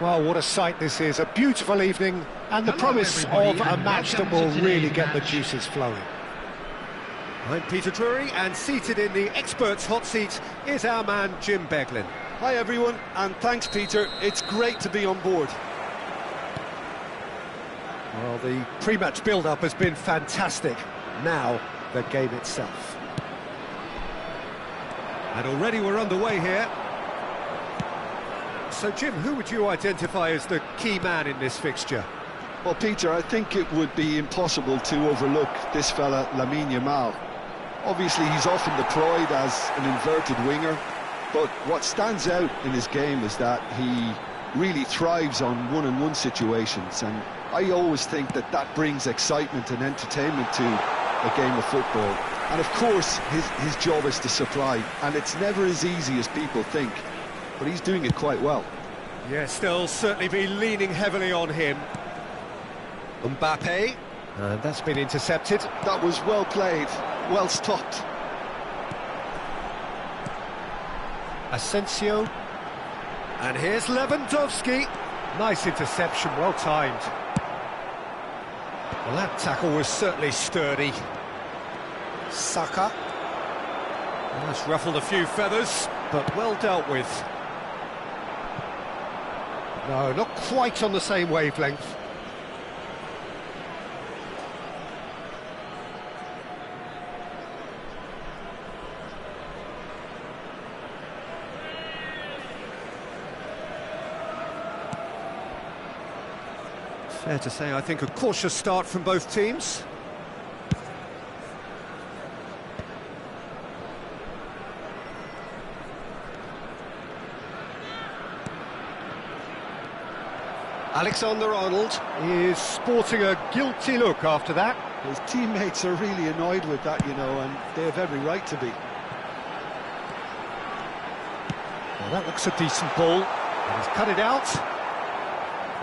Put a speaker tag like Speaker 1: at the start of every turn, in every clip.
Speaker 1: Well, what a sight this is. A beautiful evening and the promise of a match that will really get the juices flowing. I'm Peter Drury, and seated in the experts' hot seat is our man Jim Beglin.
Speaker 2: Hi everyone, and thanks Peter, it's great to be on board.
Speaker 1: Well, the pre-match build-up has been fantastic. Now, the game itself. And already we're underway here. So Jim, who would you identify as the key man in this fixture?
Speaker 2: Well Peter, I think it would be impossible to overlook this fella Lamine Yamal. Obviously he's often deployed as an inverted winger, but what stands out in his game is that he really thrives on one-on-one situations, and I always think that that brings excitement and entertainment to a game of football. And of course his job is to supply, and it's never as easy as people think, but he's doing it quite well.
Speaker 1: Yes, they'll certainly be leaning heavily on him. Mbappe, and that's been intercepted.
Speaker 2: That was well played, well stopped.
Speaker 1: Asensio, and here's Lewandowski. Nice interception, well timed. Well, that tackle was certainly sturdy. Saka. Well, that's ruffled a few feathers, but well dealt with. No, not quite on the same wavelength. Fair to say, I think, a cautious start from both teams. Alexander-Arnold is sporting a guilty look after that.
Speaker 2: His teammates are really annoyed with that, you know, and they have every right to be.
Speaker 1: Well, that looks a decent ball. And he's cut it out.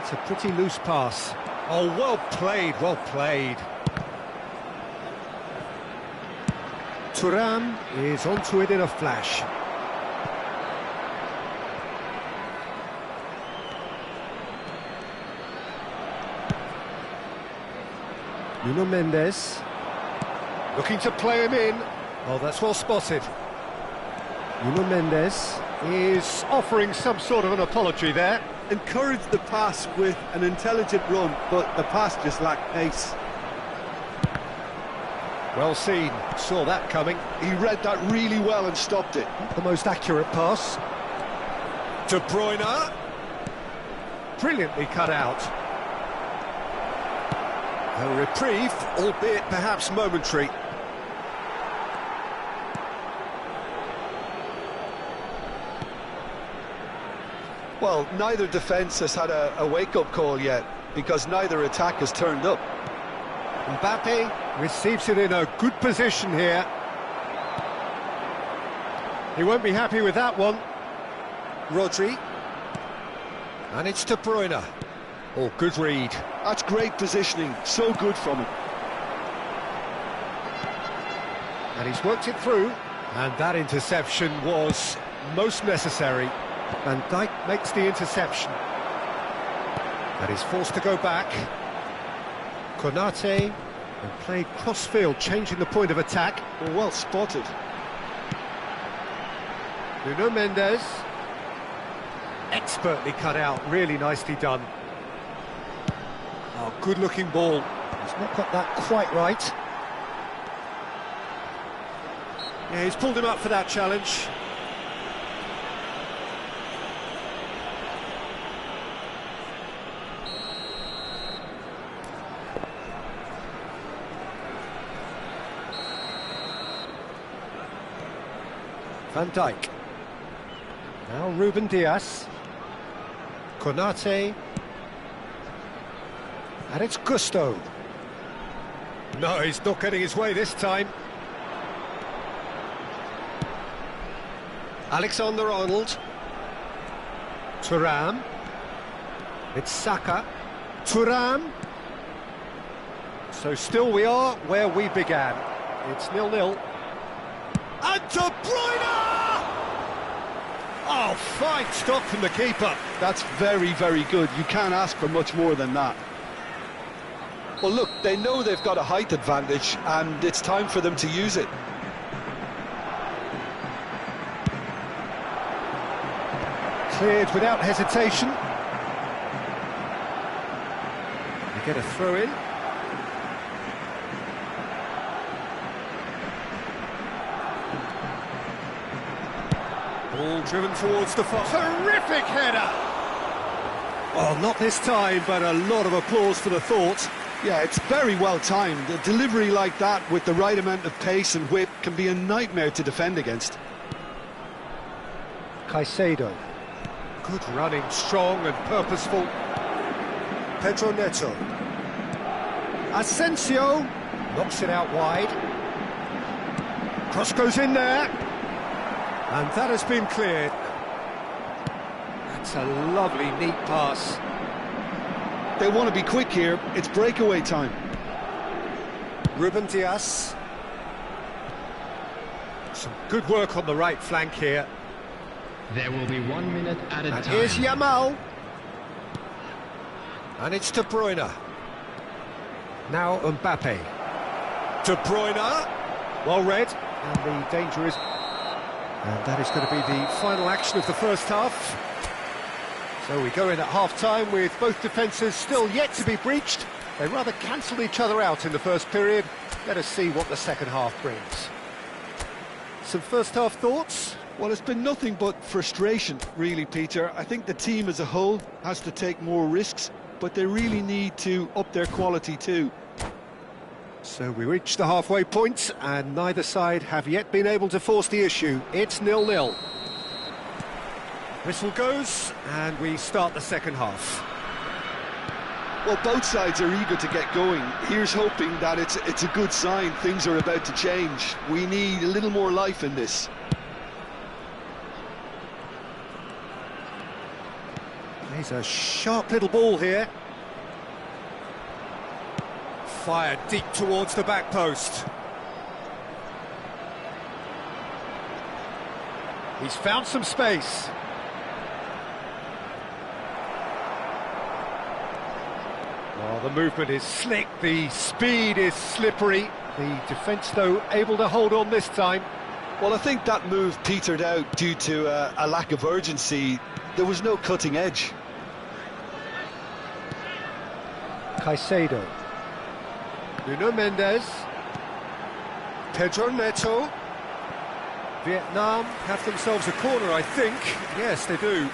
Speaker 1: It's a pretty loose pass. Oh, well played, well played. Thuram is onto it in a flash. Nuno Mendes, looking to play him in. Oh, that's well spotted. Nuno Mendes is offering some sort of an apology there.
Speaker 2: Encouraged the pass with an intelligent run, but the pass just lacked pace.
Speaker 1: Well seen, saw that coming.
Speaker 2: He read that really well and stopped it.
Speaker 1: Not the most accurate pass. De Bruyne. Brilliantly cut out. A reprieve, albeit perhaps momentary.
Speaker 2: Well, neither defence has had a wake-up call yet, because neither attack has turned up.
Speaker 1: Mbappe receives it in a good position here. He won't be happy with that one. Rodri. And it's De Bruyne. Oh, good read.
Speaker 2: That's great positioning, so good from him.
Speaker 1: And he's worked it through. And that interception was most necessary. Van Dijk makes the interception. And he's forced to go back. Konate, and played cross-field, changing the point of attack.
Speaker 2: Well spotted.
Speaker 1: Nuno Mendes. Expertly cut out, really nicely done. Oh, good-looking ball. He's not got that quite right. Yeah, he's pulled him up for that challenge. Van Dijk. Now Ruben Dias. Konate. And it's Gusto. No, he's not getting his way this time. Alexander-Arnold. Thuram. It's Saka. Thuram. So still we are where we began. It's 0-0. And De Bruyne! Oh, fine stop from the keeper.
Speaker 2: That's very, very good. You can't ask for much more than that. Well, look, they know they've got a height advantage, and it's time for them to use it.
Speaker 1: Cleared without hesitation. You get a throw in. Ball driven towards the far. Terrific header! Well, not this time, but a lot of applause for the thought.
Speaker 2: Yeah, it's very well timed. A delivery like that with the right amount of pace and whip can be a nightmare to defend against.
Speaker 1: Caicedo. Good running, strong and purposeful. Pedro Neto. Asensio. Knocks it out wide. Cross goes in there. And that has been cleared. That's a lovely, neat pass.
Speaker 2: They want to be quick here. It's breakaway time.
Speaker 1: Ruben Dias. Some good work on the right flank here.
Speaker 3: There will be 1 minute at a time.
Speaker 1: Here's Yamal. And it's De Bruyne. Now Mbappe. De Bruyne. Well read. And the danger is... And that is going to be the final action of the first half. So we go in at half-time with both defences still yet to be breached. They rather cancelled each other out in the first period. Let us see what the second half brings. Some first-half thoughts?
Speaker 2: Well, it's been nothing but frustration, really, Peter. I think the team as a whole has to take more risks, but they really need to up their quality too.
Speaker 1: So we reach the halfway point, and neither side have yet been able to force the issue. It's 0-0. Whistle goes, and we start the second half.
Speaker 2: Well, both sides are eager to get going. Here's hoping that it's a good sign. Things are about to change. We need a little more life in this.
Speaker 1: There's a sharp little ball here. Fired deep towards the back post. He's found some space. Well, the movement is slick, the speed is slippery. The defence, though, able to hold on this time.
Speaker 2: Well, I think that move petered out due to a lack of urgency. There was no cutting edge.
Speaker 1: Caicedo. Nuno Mendes. Pedro Neto. Vietnam have themselves a corner, I think. Yes, they do.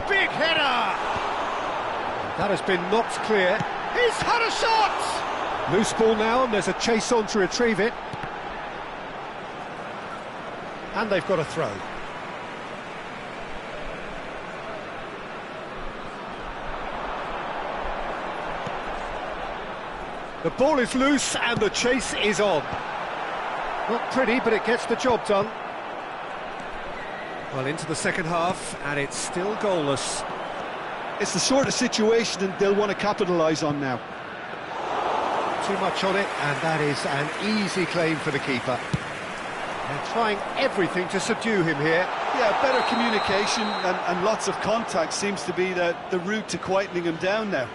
Speaker 1: Big header! That has been knocked clear. He's had a shot! Loose ball now, and there's a chase on to retrieve it. And they've got a throw. The ball is loose and the chase is on. Not pretty, but it gets the job done. Well, into the second half, and it's still goalless.
Speaker 2: It's the sort of situation that they'll want to capitalise on now.
Speaker 1: Too much on it, and that is an easy claim for the keeper. They're trying everything to subdue him here.
Speaker 2: Yeah, better communication and lots of contact seems to be the route to quietening him down now.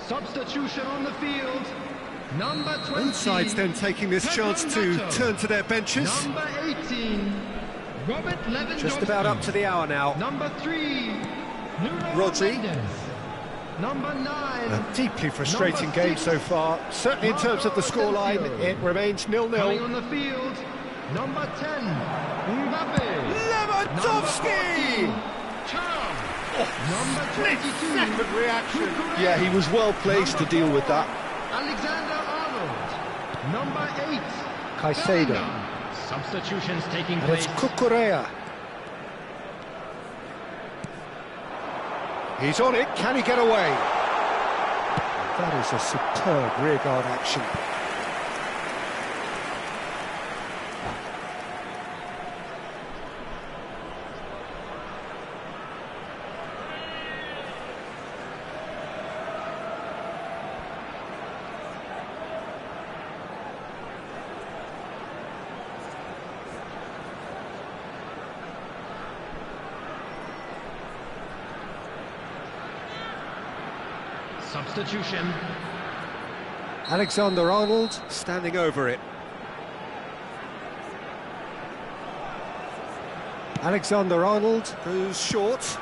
Speaker 3: Substitution on the field. Number 20.
Speaker 1: Both sides then taking this chance to turn to their benches.
Speaker 3: Number 18. Robert Lewandowski.
Speaker 1: Just about up to the hour now.
Speaker 3: Number 3, Nuno
Speaker 1: Rodri.
Speaker 3: Mendes. Number 9.
Speaker 1: A deeply frustrating
Speaker 3: Number
Speaker 1: game
Speaker 3: 6,
Speaker 1: so far. Certainly in terms of the scoreline, it remains 0-0.
Speaker 3: Coming on the field, number 10, Mbappe.
Speaker 1: Lewandowski!
Speaker 3: Charles.
Speaker 1: Oh,
Speaker 3: Number
Speaker 1: split
Speaker 3: 22,
Speaker 1: second reaction.
Speaker 2: Yeah, he was well placed to deal with that.
Speaker 3: Alexander Arnold. Number 8,
Speaker 1: Caicedo.
Speaker 3: Bellingham. Substitutions taking
Speaker 1: And it's
Speaker 3: place.
Speaker 1: Cucurella. He's on it, can he get away? That is a superb rearguard action.
Speaker 3: Substitution.
Speaker 1: Alexander Arnold standing over it. Alexander Arnold goes short.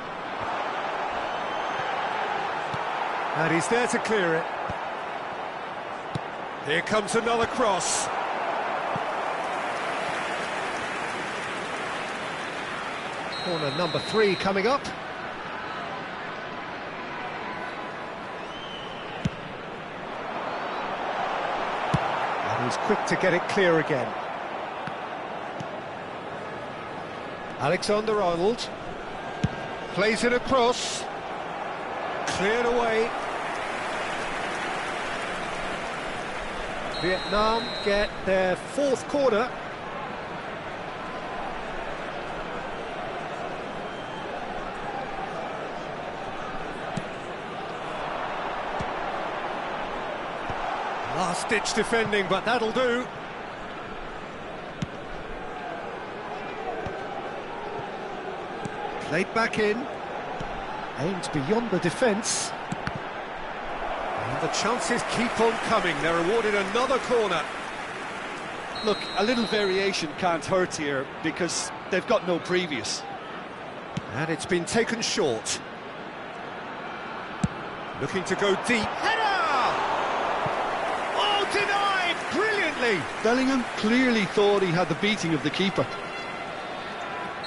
Speaker 1: And he's there to clear it. Here comes another cross. Corner number 3 coming up. He's quick to get it clear again. Alexander Arnold plays it across, cleared away. Vietnam get their 4th corner. Last-ditch defending, but that'll do. Played back in. Aimed beyond the defence. And the chances keep on coming. They're awarded another corner.
Speaker 2: Look, a little variation can't hurt here because they've got no previous.
Speaker 1: And it's been taken short. Looking to go deep. Header! Oh, denied! Brilliantly!
Speaker 2: Bellingham clearly thought he had the beating of the keeper.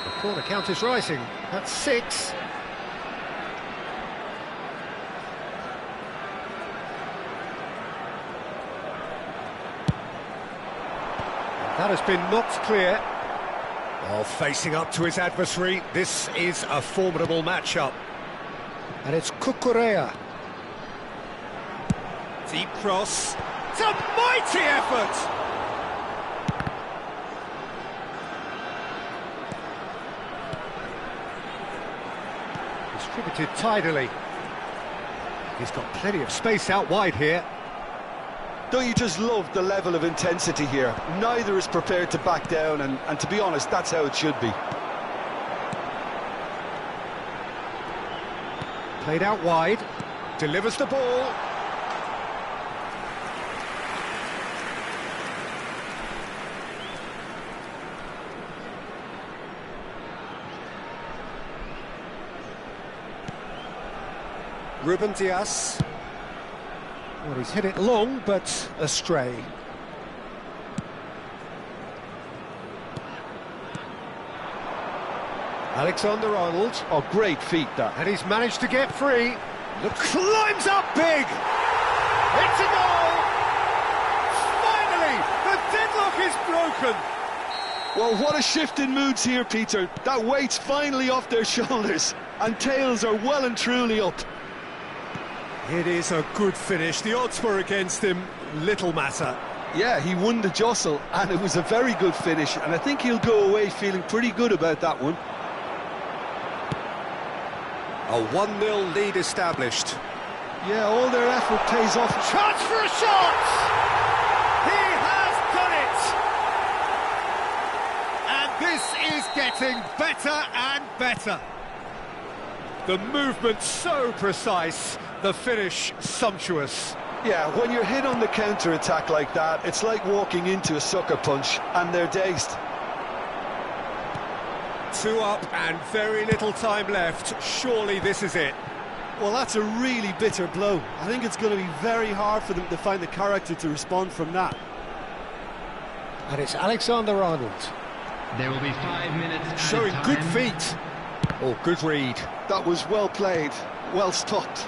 Speaker 1: The corner count is rising. That's 6. That has been knocked clear. While facing up to his adversary, this is a formidable matchup. And it's Cucurella. Deep cross. It's a mighty effort! Distributed tidily. He's got plenty of space out wide here.
Speaker 2: Don't you just love the level of intensity here? Neither is prepared to back down, and to be honest, that's how it should be.
Speaker 1: Played out wide, delivers the ball. Ruben Dias. Well, he's hit it long, but astray. Alexander Arnold.
Speaker 2: Oh, great feat, that.
Speaker 1: And he's managed to get free. The climbs up big. It's a goal. Finally, the deadlock is broken.
Speaker 2: Well, what a shift in moods here, Peter. That weight's finally off their shoulders, and tails are well and truly up.
Speaker 1: It is a good finish. The odds were against him. Little matter.
Speaker 2: Yeah, he won the jostle, and it was a very good finish, and I think he'll go away feeling pretty good about that one.
Speaker 1: A 1-0 lead established.
Speaker 2: Yeah, all their effort pays off.
Speaker 1: Chance for a shot! He has done it! And this is getting better and better. The movement so precise, the finish sumptuous.
Speaker 2: Yeah, when you're hit on the counter-attack like that, it's like walking into a sucker punch, and they're dazed.
Speaker 1: Two up and very little time left. Surely this is it.
Speaker 4: Well, that's a really bitter blow. I think it's going to be very hard for them to find the character to respond from that.
Speaker 1: And it's Alexander-Arnold.
Speaker 3: There will be 5 minutes.
Speaker 1: Showing good feet. Oh, good read.
Speaker 2: That was well played, well stopped.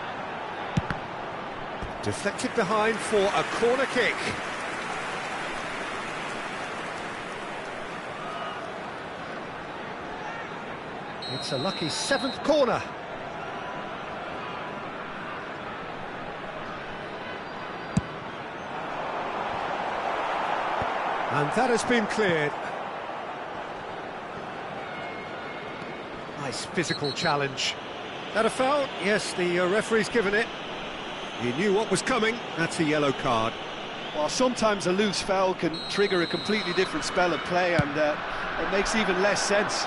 Speaker 1: Deflected behind for a corner kick. It's a lucky 7th corner. And that has been cleared. Nice physical challenge. That a foul? Yes, the referee's given it. He knew what was coming. That's a yellow card.
Speaker 4: Well, sometimes a loose foul can trigger a completely different spell of play, and it makes even less sense.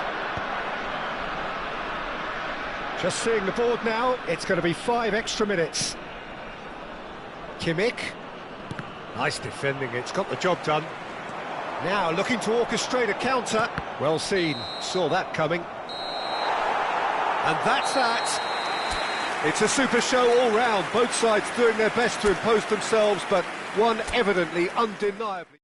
Speaker 1: Just seeing the board now, it's going to be 5 extra minutes. Kimmich. Nice defending, it's got the job done. Now looking to orchestrate a counter. Well seen, saw that coming. And that's that. It's a super show all round, both sides doing their best to impose themselves, but one evidently undeniably.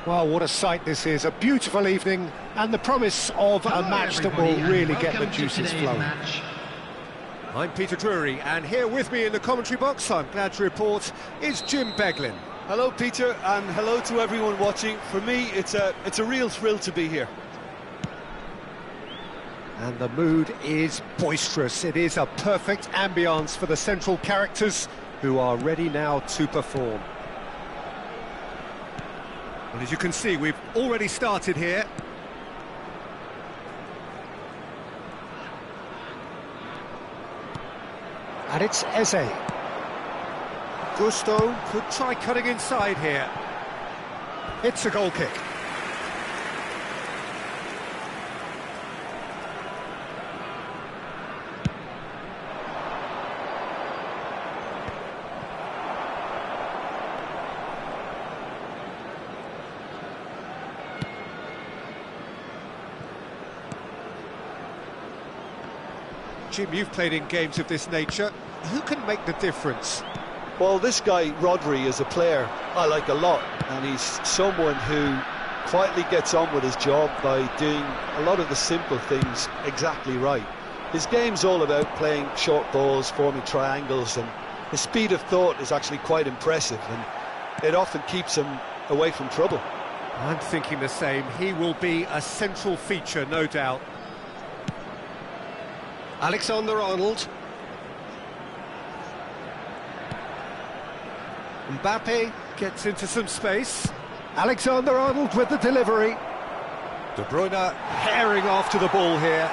Speaker 1: Well, what a sight this is, a beautiful evening, and the promise of a match that will really get the juices flowing. I'm Peter Drury, and here with me in the commentary box, I'm glad to report, is Jim Beglin.
Speaker 4: Hello, Peter, and hello to everyone watching. For me, it's a real thrill to be here.
Speaker 1: And the mood is boisterous. It is a perfect ambience for the central characters who are ready now to perform. Well, as you can see, we've already started here. And it's Eze. Gusto could try cutting inside here. It's a goal kick. Jim, you've played in games of this nature. Who can make the difference?
Speaker 2: Well, this guy, Rodri, is a player I like a lot, and he's someone who quietly gets on with his job by doing a lot of the simple things exactly right. His game's all about playing short balls, forming triangles, and his speed of thought is actually quite impressive, and it often keeps him away from trouble.
Speaker 1: I'm thinking the same. He will be a central feature, no doubt. Alexander-Arnold. Mbappe gets into some space. Alexander-Arnold with the delivery. De Bruyne herring after the ball here.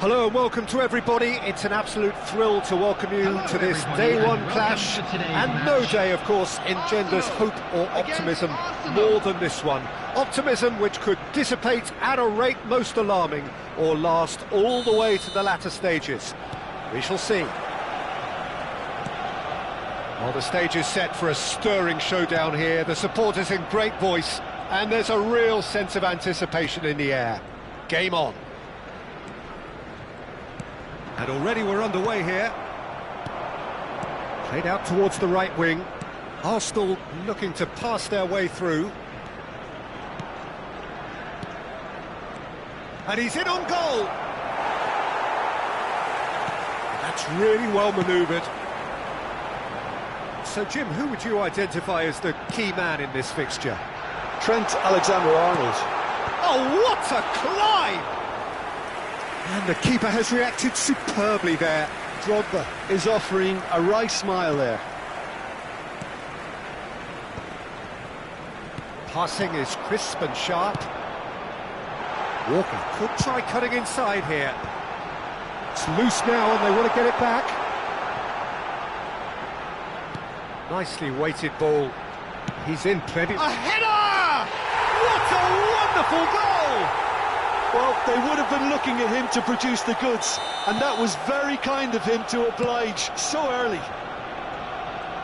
Speaker 1: Hello and welcome to everybody. It's an absolute thrill to welcome you to this day one clash, and no day, of course, engenders hope or optimism more than this one. Optimism which could dissipate at a rate most alarming or last all the way to the latter stages. We shall see. Well, the stage is set for a stirring showdown here. The supporters in great voice, and there's a real sense of anticipation in the air. Game on. And already we're underway here. Played out towards the right wing. Arsenal looking to pass their way through. And he's in on goal. That's really well manoeuvred. So, Jim, who would you identify as the key man in this fixture?
Speaker 2: Trent Alexander-Arnold.
Speaker 1: Oh, what a climb! And the keeper has reacted superbly there.
Speaker 2: Drogba is offering a wry smile there.
Speaker 1: Passing is crisp and sharp. Walker could try cutting inside here. It's loose now and they want to get it back. Nicely weighted ball. He's in plenty. A header! What a wonderful goal!
Speaker 2: Well, they would have been looking at him to produce the goods, and that was very kind of him to oblige so early.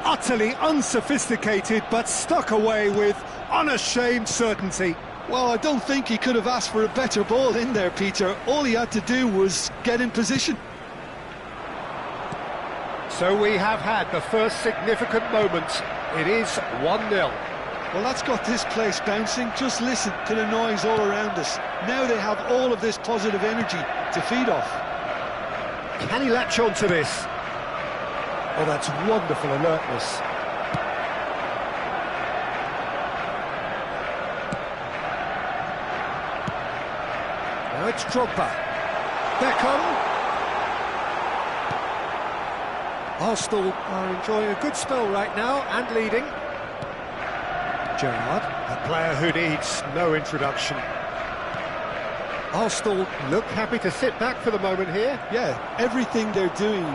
Speaker 1: Utterly unsophisticated, but stuck away with unashamed certainty.
Speaker 2: Well, I don't think he could have asked for a better ball in there, Peter. All he had to do was get in position.
Speaker 1: So we have had the first significant moment. It is 1-0.
Speaker 2: Well, that's got this place bouncing. Just listen to the noise all around us. Now they have all of this positive energy to feed off.
Speaker 1: Can he latch on to this? Oh, that's wonderful alertness. Now it's Drogba. Beckham. Arsenal are enjoying a good spell right now and leading. Gerrard, a player who needs no introduction. Arsenal look happy to sit back for the moment here.
Speaker 2: Yeah, everything they're doing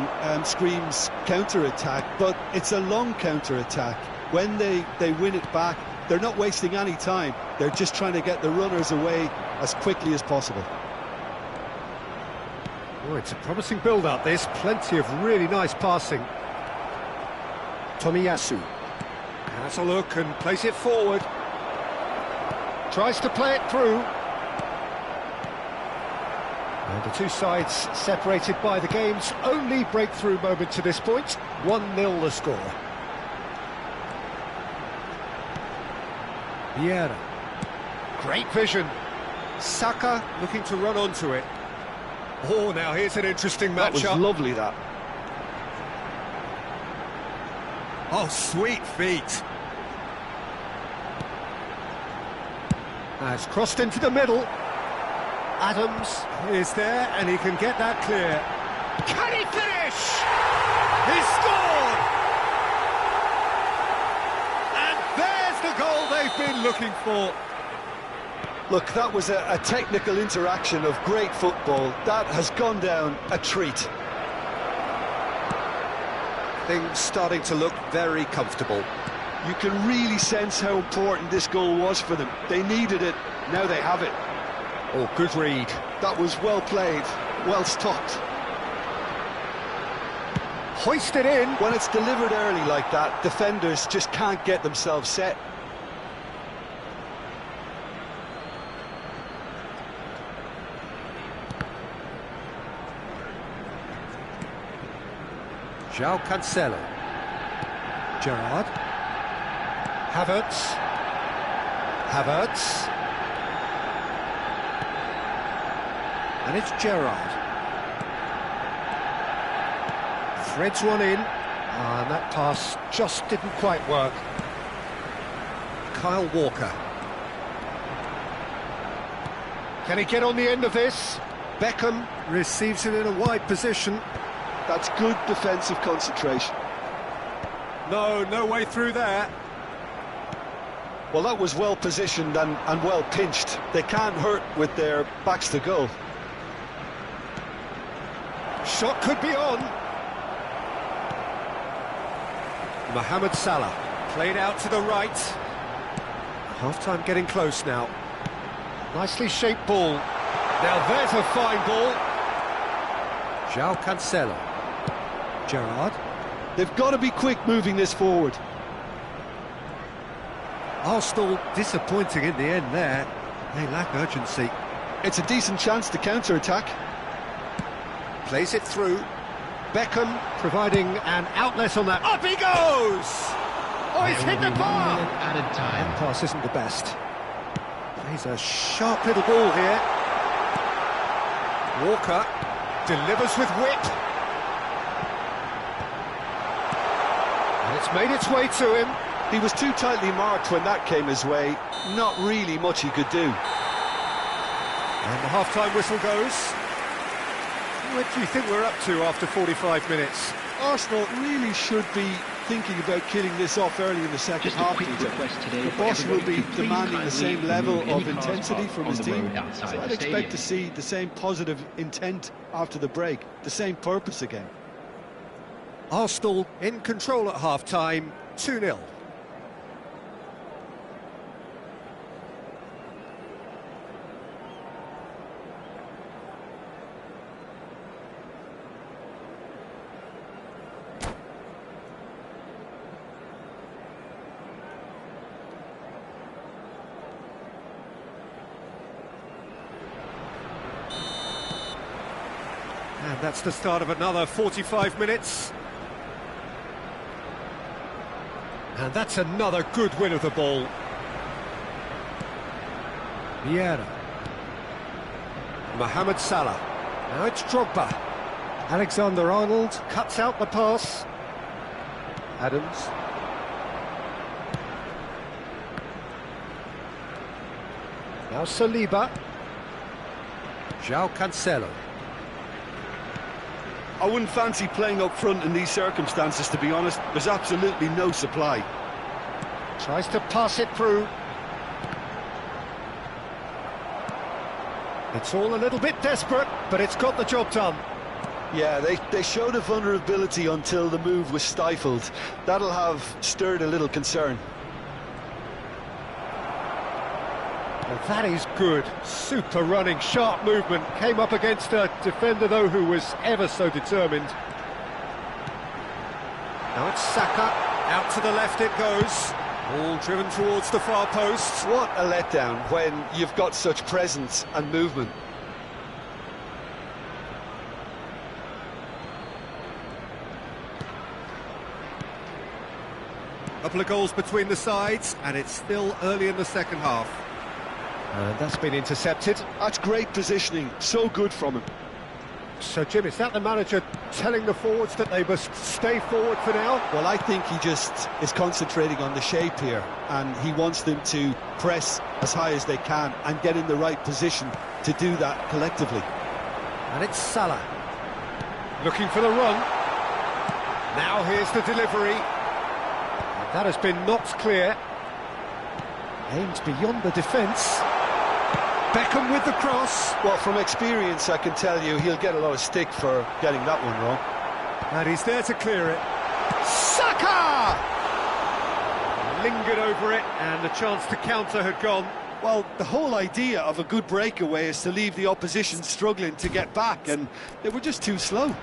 Speaker 2: screams counter-attack, but it's a long counter-attack. When they win it back, they're not wasting any time. They're just trying to get the runners away as quickly as possible.
Speaker 1: Oh, it's a promising build-up, this. Plenty of really nice passing. Tomiyasu has a look and plays it forward. Tries to play it through. And the two sides separated by the game's only breakthrough moment to this point. 1-0 the score. Vieira. Great vision. Saka looking to run onto it. Oh, now here's an interesting matchup.
Speaker 2: That was lovely, that.
Speaker 1: Oh, sweet feet. Has crossed into the middle. Adams is there, and he can get that clear. Can he finish? He scored! And there's the goal they've been looking for.
Speaker 2: Look, that was a technical interaction of great football. That has gone down a treat.
Speaker 1: Things starting to look very comfortable.
Speaker 2: You can really sense how important this goal was for them. They needed it, now they have it.
Speaker 1: Oh, good read.
Speaker 2: That was well played, well stopped.
Speaker 1: Hoisted in.
Speaker 2: When it's delivered early like that, defenders just can't get themselves set.
Speaker 1: João Cancelo. Gerrard. Havertz. And it's Gerrard. Threads one in. And that pass just didn't quite work. Kyle Walker. Can he get on the end of this? Beckham receives it in a wide position.
Speaker 2: That's good defensive concentration.
Speaker 1: No way through there.
Speaker 2: Well, that was well positioned and well pinched. They can't hurt with their backs to goal.
Speaker 1: shot could be on. Mohamed Salah, played out to the right. Half-time getting close now. Nicely shaped ball. Now there's a fine ball. João Cancelo. Gerrard.
Speaker 2: They've got to be quick moving this forward.
Speaker 1: Arsenal disappointing in the end there. They lack urgency.
Speaker 2: It's a decent chance to counter-attack.
Speaker 1: Plays it through. Beckham providing an outlet on that. Up he goes! Oh, he's hit the bar! That pass isn't the best. Plays a sharp little ball here. Walker delivers with whip. And it's made its way to him.
Speaker 2: He was too tightly marked when that came his way. Not really much he could do.
Speaker 1: And the half-time whistle goes. What do you think we're up to after 45 minutes?
Speaker 2: Arsenal really should be thinking about killing this off early in the second half. The boss will be demanding the same level of intensity from his team, so I'd expect to see the same positive intent after the break, the same purpose again.
Speaker 1: Arsenal in control at half-time, 2-0. And that's the start of another 45 minutes. And that's another good win of the ball. Vieira. Mohamed Salah. Now it's Drogba. Alexander-Arnold cuts out the pass. Adams. Now Saliba. João Cancelo.
Speaker 2: I wouldn't fancy playing up front in these circumstances, to be honest. There's absolutely no supply.
Speaker 1: Tries to pass it through. It's all a little bit desperate, but it's got the job done.
Speaker 2: Yeah, they showed a vulnerability until the move was stifled. That'll have stirred a little concern.
Speaker 1: Well, that is good. Super running, sharp movement. Came up against a defender, though, who was ever so determined. Now it's Saka. Out to the left it goes. All driven towards the far post.
Speaker 2: What a letdown when you've got such presence and movement.
Speaker 1: Couple of goals between the sides, and it's still early in the second half. And that's been intercepted.
Speaker 2: That's great positioning, so good from him.
Speaker 1: So, Jim, is that the manager telling the forwards that they must stay forward for now?
Speaker 2: Well, I think he just is concentrating on the shape here, and he wants them to press as high as they can and get in the right position to do that collectively.
Speaker 1: And it's Salah. Looking for the run. Now here's the delivery. And that has been knocked clear. Aimed beyond the defence. Beckham with the cross.
Speaker 2: Well, from experience, I can tell you he'll get a lot of stick for getting that one wrong.
Speaker 1: And he's there to clear it. Saka! Lingered over it, and the chance to counter had gone.
Speaker 4: Well, the whole idea of a good breakaway is to leave the opposition struggling to get back, and they were just too slow.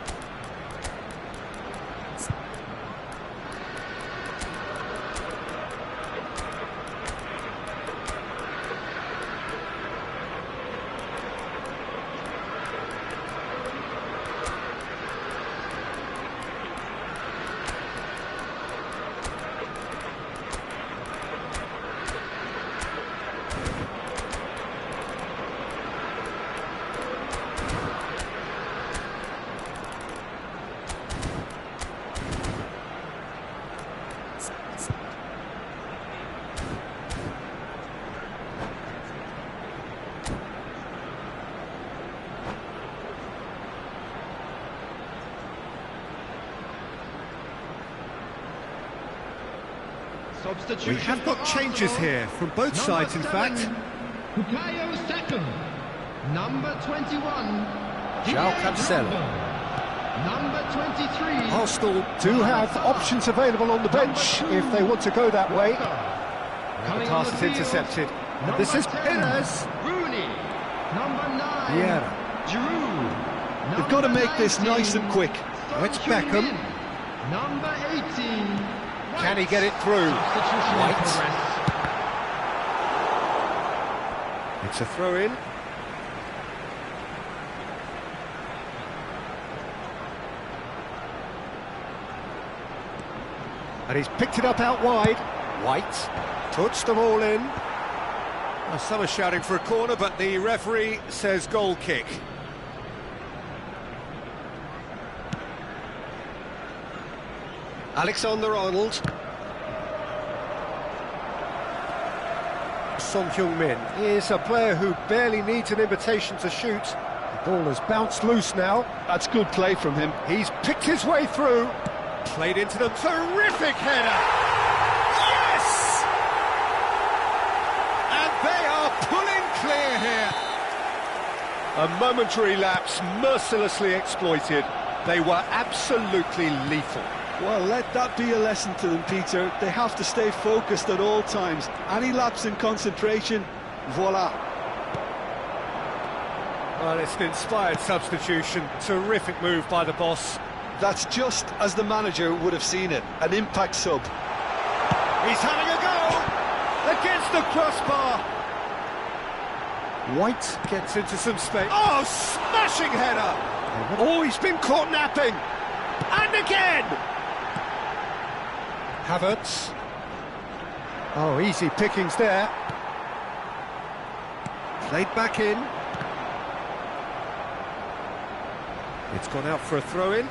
Speaker 1: We have got changes here from both sides, in fact.
Speaker 3: Bukayo Saka, number 21.
Speaker 1: João Cancelo.
Speaker 3: Number 23.
Speaker 1: Arsenal do have options available on the bench if they want to go that way. The pass is intercepted. And this is Pires.
Speaker 3: Rooney. Number 9.
Speaker 1: Yeah.
Speaker 3: Giroud.
Speaker 2: They've got to make this nice and quick.
Speaker 1: It's Beckham.
Speaker 3: Number 18.
Speaker 1: Can he get it through? White. It's a throw-in. And he's picked it up out wide. White puts them all in. Well, some are shouting for a corner, but the referee says goal kick. Alexander-Arnold. Son Heung-min is a player who barely needs an invitation to shoot. The ball has bounced loose now.
Speaker 2: That's good play from him.
Speaker 1: He's picked his way through. Played into them. Terrific header! Yes! And they are pulling clear here. A momentary lapse mercilessly exploited. They were absolutely lethal.
Speaker 2: Well, let that be a lesson to them, Peter. They have to stay focused at all times. Any lapse in concentration, voila.
Speaker 1: Well, it's an inspired substitution. Terrific move by the boss.
Speaker 2: That's just as the manager would have seen it, an impact sub.
Speaker 1: He's having a go against the crossbar. White gets into some space. Oh, smashing header! Oh, he's been caught napping. And again! Havertz. Oh, easy pickings there. Played back in. It's gone out for a throw-in.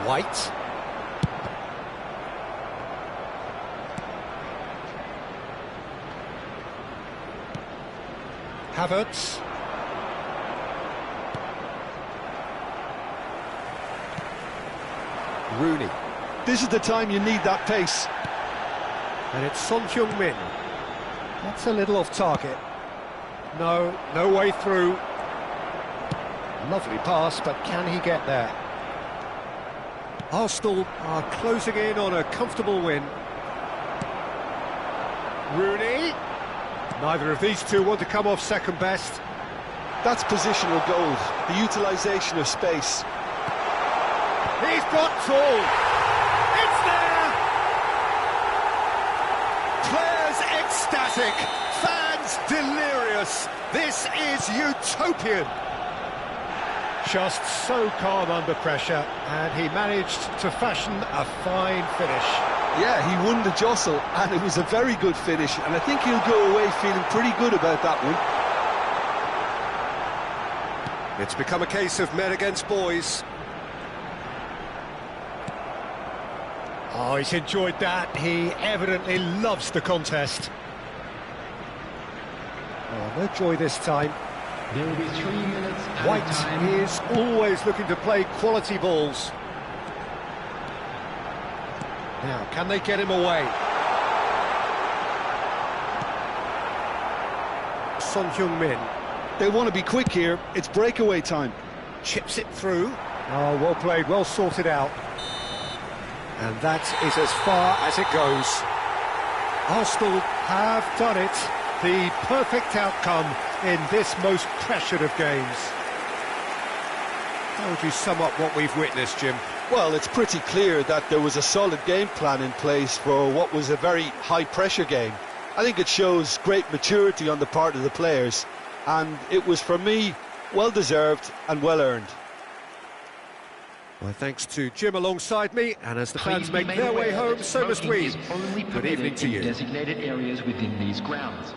Speaker 1: White. Havertz. Rooney.
Speaker 2: This is the time you need that pace.
Speaker 1: And it's Son Heung-min. That's a little off target. No way through. Lovely pass, but can he get there? Arsenal are closing in on a comfortable win. Rooney. Neither of these two want to come off second best.
Speaker 2: That's positional gold, the utilisation of space.
Speaker 1: He's got tall. It's there. Players ecstatic. Fans delirious. This is utopian. Just so calm under pressure, and he managed to fashion a fine finish.
Speaker 2: Yeah, he won the jostle, and it was a very good finish, and I think he'll go away feeling pretty good about that one.
Speaker 1: It's become a case of men against boys. Oh, he's enjoyed that. He evidently loves the contest. Oh, no joy this time.
Speaker 3: There will be 3 minutes at
Speaker 1: White
Speaker 3: a time.
Speaker 1: is always looking to play quality balls. Now, can they get him away? Son Heung-min.
Speaker 2: They want to be quick here. It's breakaway time.
Speaker 1: Chips it through. Oh, well played, well sorted out. And that is as far as it goes. Arsenal have done it. The perfect outcome in this most pressured of games. How would you sum up what we've witnessed, Jim?
Speaker 2: Well, it's pretty clear that there was a solid game plan in place for what was a very high-pressure game. I think it shows great maturity on the part of the players, and it was, for me, well-deserved and well-earned.
Speaker 1: Well, thanks to Jim alongside me, and as the fans make their way home, so must we. Good evening to you.
Speaker 5: Designated areas within these grounds.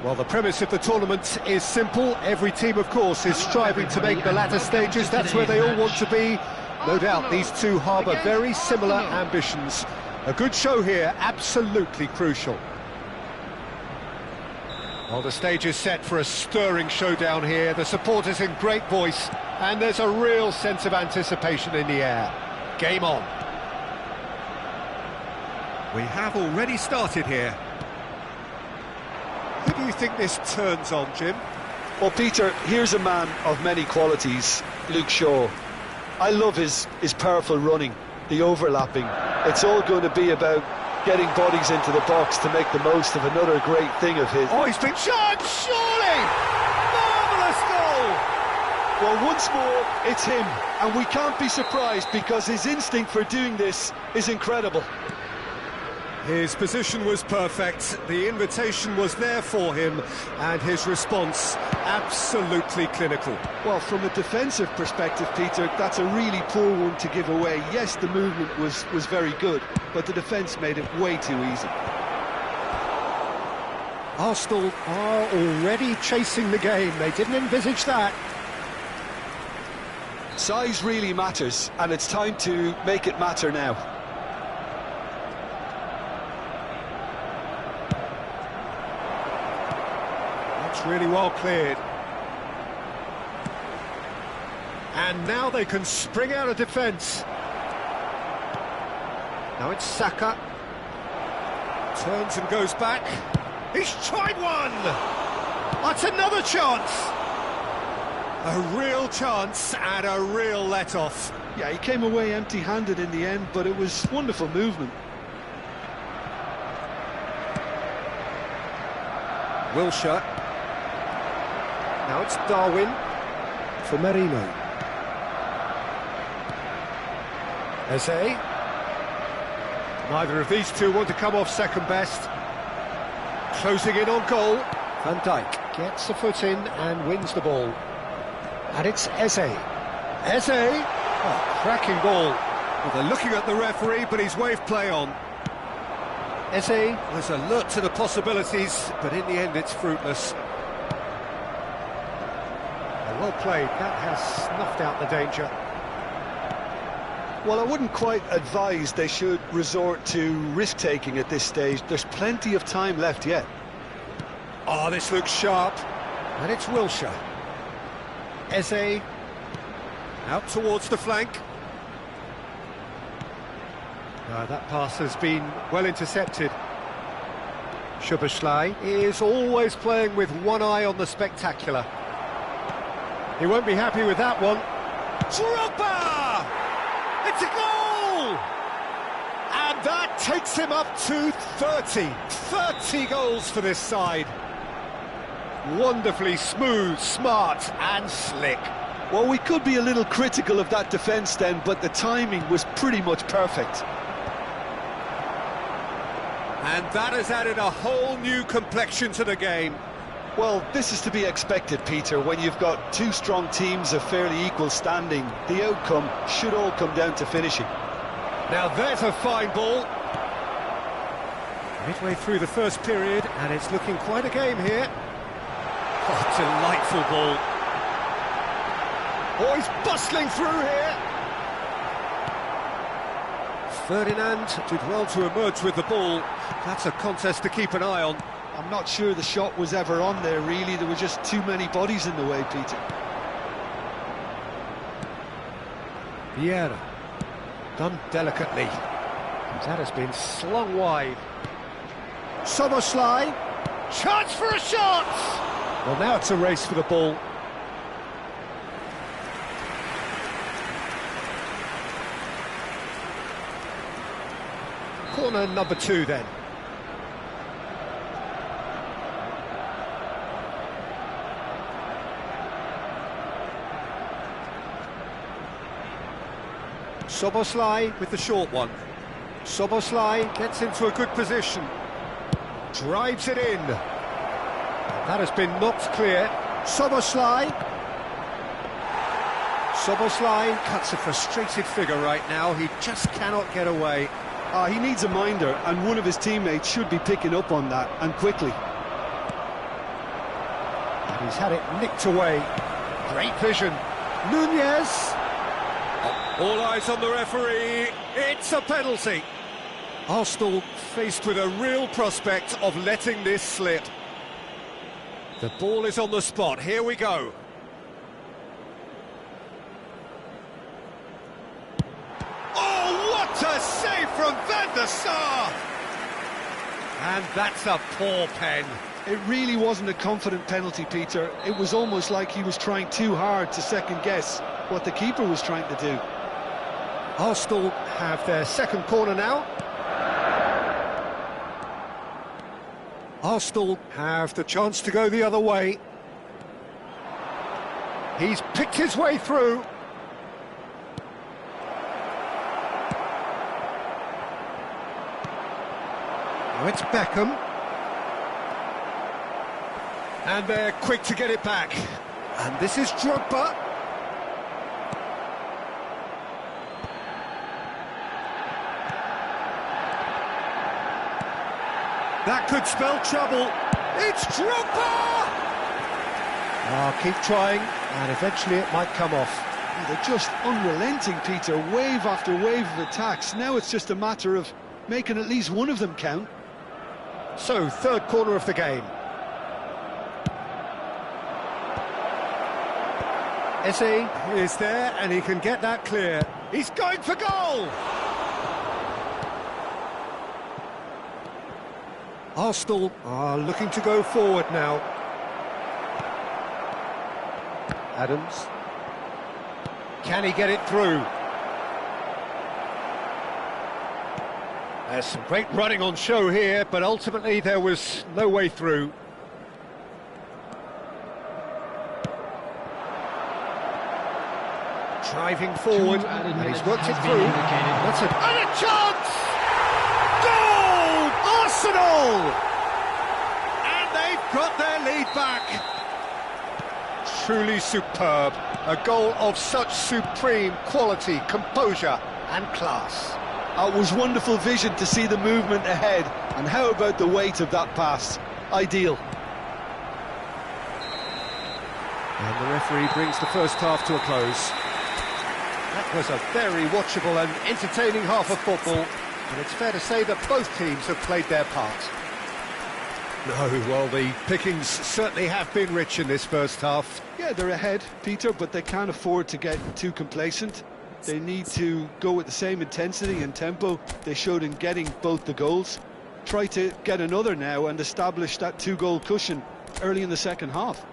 Speaker 1: Well, the premise of the tournament is simple. Every team, of course, is striving to make the latter stages. That's where they all want to be. No doubt these two harbour very similar ambitions. A good show here, absolutely crucial. Well, the stage is set for a stirring showdown here. The supporters in great voice, and there's a real sense of anticipation in the air. Game on. We have already started here. Who do you think this turns on, Jim?
Speaker 2: Well, Peter, here's a man of many qualities, Luke Shaw. I love his powerful running, the overlapping. It's all going to be about getting bodies into the box to make the most of another great thing of his.
Speaker 1: Oh, he's been charged, surely! Marvellous goal!
Speaker 2: Well, once more, it's him, and we can't be surprised because his instinct for doing this is incredible.
Speaker 1: His position was perfect, the invitation was there for him, and his response absolutely clinical.
Speaker 2: Well, from a defensive perspective, Peter, that's a really poor one to give away. Yes, the movement was very good, but the defence made it way too easy.
Speaker 1: Arsenal are already chasing the game, they didn't envisage that.
Speaker 2: Size really matters, and it's time to make it matter now.
Speaker 1: That's really well cleared. And now they can spring out of defence. Now it's Saka. Turns and goes back. He's tried one! That's another chance! A real chance and a real let-off.
Speaker 2: Yeah, he came away empty-handed in the end, but it was wonderful movement.
Speaker 1: Wilshere. Now it's Darwin for Merino. Eze. Neither of these two want to come off second best. Closing in on goal. Van Dijk gets the foot in and wins the ball. And it's Eze. Eze! Oh, cracking ball. Well, they're looking at the referee, but he's waved play on. Eze was alert to the possibilities, but in the end it's fruitless. Well played, that has snuffed out the danger.
Speaker 2: Well, I wouldn't quite advise they should resort to risk-taking at this stage. There's plenty of time left yet.
Speaker 1: Oh, this looks sharp. And it's Wilshere. Eze. Out towards the flank. That pass has been well intercepted. Szoboszlai is always playing with one eye on the spectacular. He won't be happy with that one. Drogba! It's a goal! And that takes him up to 30. 30 goals for this side. Wonderfully smooth, smart and slick.
Speaker 2: Well, we could be a little critical of that defence then, but the timing was pretty much perfect.
Speaker 1: And that has added a whole new complexion to the game.
Speaker 2: Well, this is to be expected, Peter. When you've got two strong teams of fairly equal standing, the outcome should all come down to finishing.
Speaker 1: Now there's a fine ball. Midway through the first period, and it's looking quite a game here. Oh, delightful ball. Oh, he's bustling through here. Ferdinand did well to emerge with the ball. That's a contest to keep an eye on.
Speaker 2: I'm not sure the shot was ever on there, really. There were just too many bodies in the way, Peter.
Speaker 1: Vieira. Done delicately. That has been slung wide. Szoboszlai. Chance for a shot! Well, now it's a race for the ball. Corner number 2 then. Szoboszlai with the short one. Szoboszlai gets into a good position. Drives it in. That has been knocked clear. Szoboszlai. Szoboszlai cuts a frustrated figure right now. He just cannot get away.
Speaker 2: He needs a minder, and one of his teammates should be picking up on that, and quickly.
Speaker 1: And he's had it nicked away. Great vision. Nunez. All eyes on the referee. It's a penalty. Arsenal faced with a real prospect of letting this slip. The ball is on the spot. Here we go. Oh, what a save from Van der Sar! And that's a poor pen.
Speaker 2: It really wasn't a confident penalty, Peter. It was almost like he was trying too hard to second-guess what the keeper was trying to do.
Speaker 1: Arsenal have their second corner now. Arsenal have the chance to go the other way. He's picked his way through. Now it's Beckham. And they're quick to get it back. And this is Drogba. That could spell trouble. It's Drogba! Oh, keep trying, and eventually it might come off.
Speaker 2: They're just unrelenting, Peter. Wave after wave of attacks. Now it's just a matter of making at least one of them count.
Speaker 1: So, third corner of the game. Eze is there, and he can get that clear. He's going for goal! Arsenal are looking to go forward now. Adams. Can he get it through? There's some great running on show here, but ultimately there was no way through. Driving forward, and he's worked it through. That's it. And a chance! Goal! Arsenal! And they've got their lead back. Truly superb. A goal of such supreme quality, composure and class.
Speaker 2: It was wonderful vision to see the movement ahead. And how about the weight of that pass? Ideal.
Speaker 1: And the referee brings the first half to a close. That was a very watchable and entertaining half of football, and it's fair to say that both teams have played their part. No, well, the pickings certainly have been rich in this first half.
Speaker 2: Yeah, they're ahead, Peter, but they can't afford to get too complacent. They need to go with the same intensity and tempo they showed in getting both the goals. Try to get another now and establish that two-goal cushion early in the second half.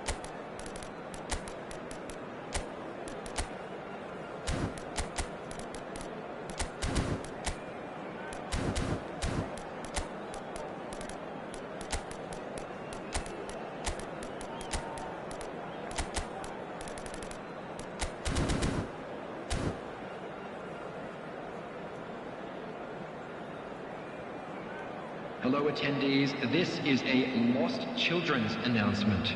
Speaker 5: Hello attendees, this is a lost children's announcement.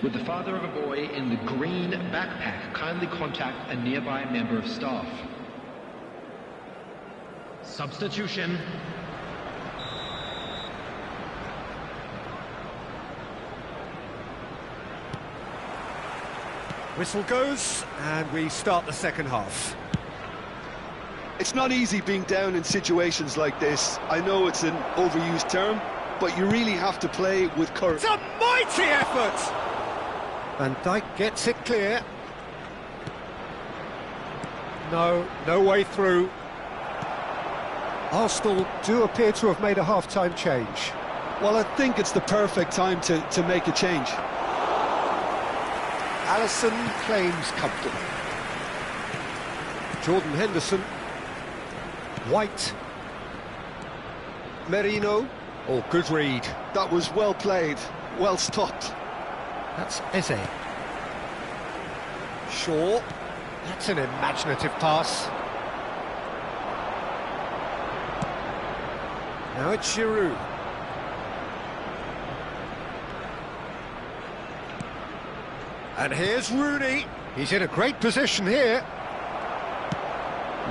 Speaker 5: With the father of a boy in the green backpack, kindly contact a nearby member of staff. Substitution.
Speaker 1: Whistle goes, and we start the second half.
Speaker 2: It's not easy being down in situations like this. I know it's an overused term, but you really have to play with courage.
Speaker 1: It's a mighty effort! Van Dijk gets it clear. No way through. Arsenal do appear to have made a half-time change.
Speaker 2: Well, I think it's the perfect time to make a change.
Speaker 1: Alisson claims comfortable. Jordan Henderson. White. Merino. Oh, good read.
Speaker 2: That was well played, well stopped.
Speaker 1: That's Eze. Shaw. That's an imaginative pass. Now it's Giroud. And here's Rooney. He's in a great position here.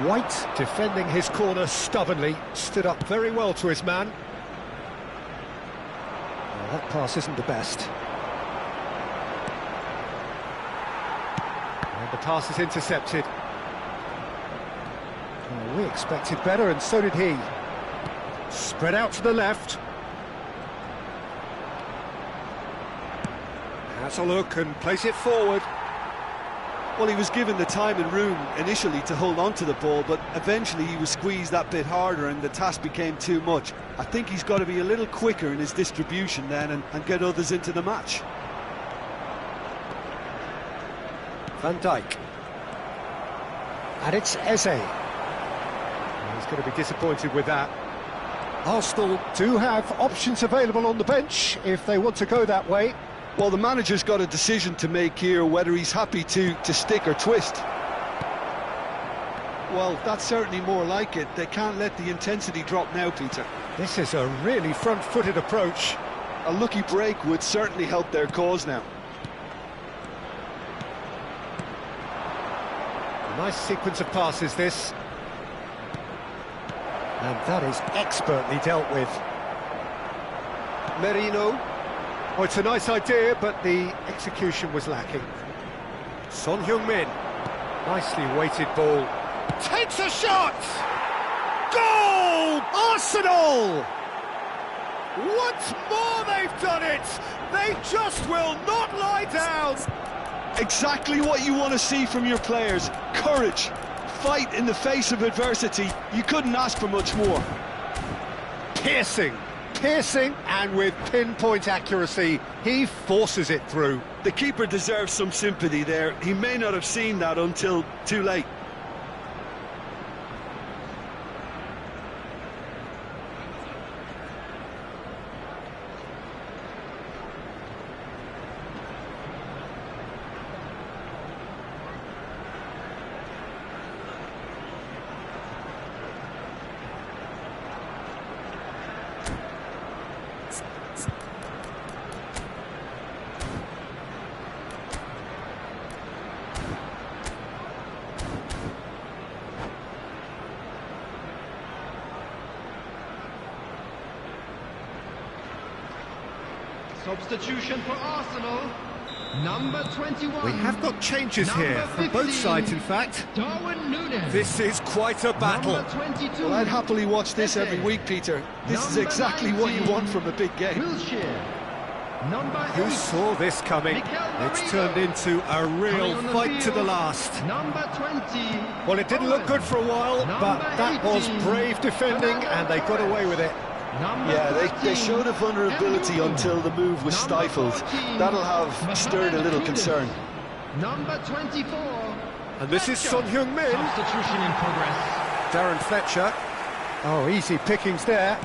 Speaker 1: White defending his corner stubbornly, stood up very well to his man. Well, that pass isn't the best. And the pass is intercepted. Well, we expected better, and so did he. Spread out to the left. Has a look and place it forward.
Speaker 2: Well, he was given the time and room initially to hold on to the ball, but eventually he was squeezed that bit harder and the task became too much. I think he's got to be a little quicker in his distribution then and get others into the match.
Speaker 1: Van Dijk. And it's Eze. He's going to be disappointed with that. Arsenal do have options available on the bench if they want to go that way.
Speaker 2: Well, the manager's got a decision to make here, whether he's happy to stick or twist.
Speaker 4: Well, that's certainly more like it. They can't let the intensity drop now, Peter.
Speaker 1: This is a really front-footed approach.
Speaker 2: A lucky break would certainly help their cause now.
Speaker 1: A nice sequence of passes, this. And that is expertly dealt with.
Speaker 2: Merino.
Speaker 1: Oh, it's a nice idea, but the execution was lacking. Son Heung-min. Nicely weighted ball. Takes a shot! Goal! Arsenal! Once more they've done it! They just will not lie down!
Speaker 2: Exactly what you want to see from your players. Courage. Fight in the face of adversity. You couldn't ask for much more.
Speaker 1: Piercing, and with pinpoint accuracy, he forces it through.
Speaker 2: The keeper deserves some sympathy there. He may not have seen that until too late.
Speaker 3: Substitution for Arsenal, number 21.
Speaker 1: We have got changes
Speaker 3: Number
Speaker 1: here, from both
Speaker 3: 15,
Speaker 1: sides in fact.
Speaker 3: Darwin Núñez.
Speaker 1: This is quite a battle.
Speaker 3: Number 22.
Speaker 2: Well, I'd happily watch this every week, Peter. This is
Speaker 3: Number
Speaker 2: exactly what you
Speaker 3: 19,
Speaker 2: want from a big game.
Speaker 3: Wilshere. Number
Speaker 1: Who
Speaker 3: 8.
Speaker 1: saw this coming?
Speaker 3: Mikel
Speaker 1: It's
Speaker 3: Merino.
Speaker 1: turned into a
Speaker 3: Coming
Speaker 1: real
Speaker 3: on the
Speaker 1: fight to the
Speaker 3: field,
Speaker 1: last.
Speaker 3: Number 20.
Speaker 1: Well, it didn't look good for a while, but
Speaker 3: Number
Speaker 1: that was
Speaker 3: 18,
Speaker 1: brave defending, and they got away with it.
Speaker 3: Number
Speaker 2: Yeah, they
Speaker 3: 13,
Speaker 2: showed a vulnerability
Speaker 3: Mbeumo.
Speaker 2: until the move was
Speaker 3: Number
Speaker 2: stifled.
Speaker 3: 14,
Speaker 2: That'll have stirred a little
Speaker 3: Mohamed
Speaker 2: concern.
Speaker 3: Kudus. Number 24.
Speaker 1: And this is Son
Speaker 3: Fletcher.
Speaker 1: Heung-min.
Speaker 3: Substitution in progress.
Speaker 1: Darren Fletcher. Oh, easy pickings there.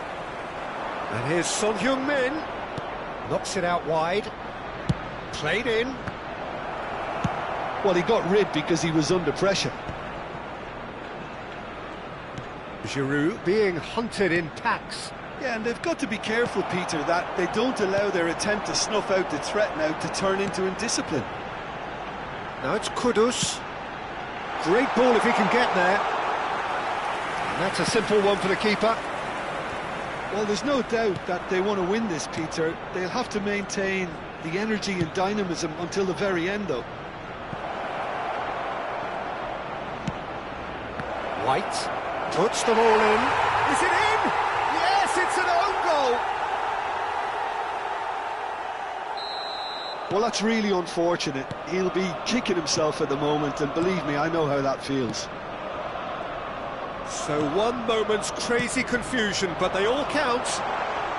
Speaker 1: And here's Son Heung-min. Knocks it out wide. Played in.
Speaker 2: Well, he got rid because he was under pressure.
Speaker 1: Giroud being hunted in packs.
Speaker 4: Yeah, and they've got to be careful, Peter, that they don't allow their attempt to snuff out the threat now to turn into indiscipline.
Speaker 1: Now it's Kudus. Great ball if he can get there. And that's a simple one for the keeper.
Speaker 4: Well, there's no doubt that they want to win this, Peter. They'll have to maintain the energy and dynamism until the very end, though.
Speaker 1: White puts them all in. Is it in? Yes, it's an own goal.
Speaker 2: Well, that's really unfortunate. He'll be kicking himself at the moment, and believe me, I know how that feels.
Speaker 1: So one moment's crazy confusion, but they all count.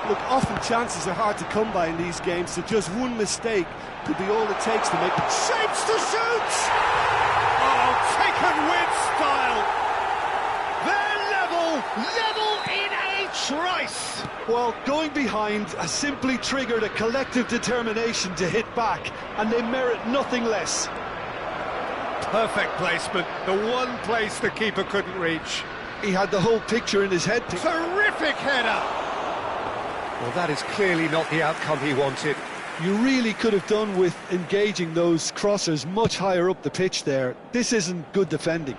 Speaker 4: Look, often chances are hard to come by in these games, so just one mistake could be all it takes to make it.
Speaker 1: Shapes to shoot! Oh, taken with style. They're level in a trice.
Speaker 2: Well, going behind has simply triggered a collective determination to hit back, and they merit nothing less.
Speaker 1: Perfect placement, the one place the keeper couldn't reach.
Speaker 2: He had the whole picture in his head.
Speaker 1: Terrific header! Well, that is clearly not the outcome he wanted.
Speaker 2: You really could have done with engaging those crossers much higher up the pitch there. This isn't good defending.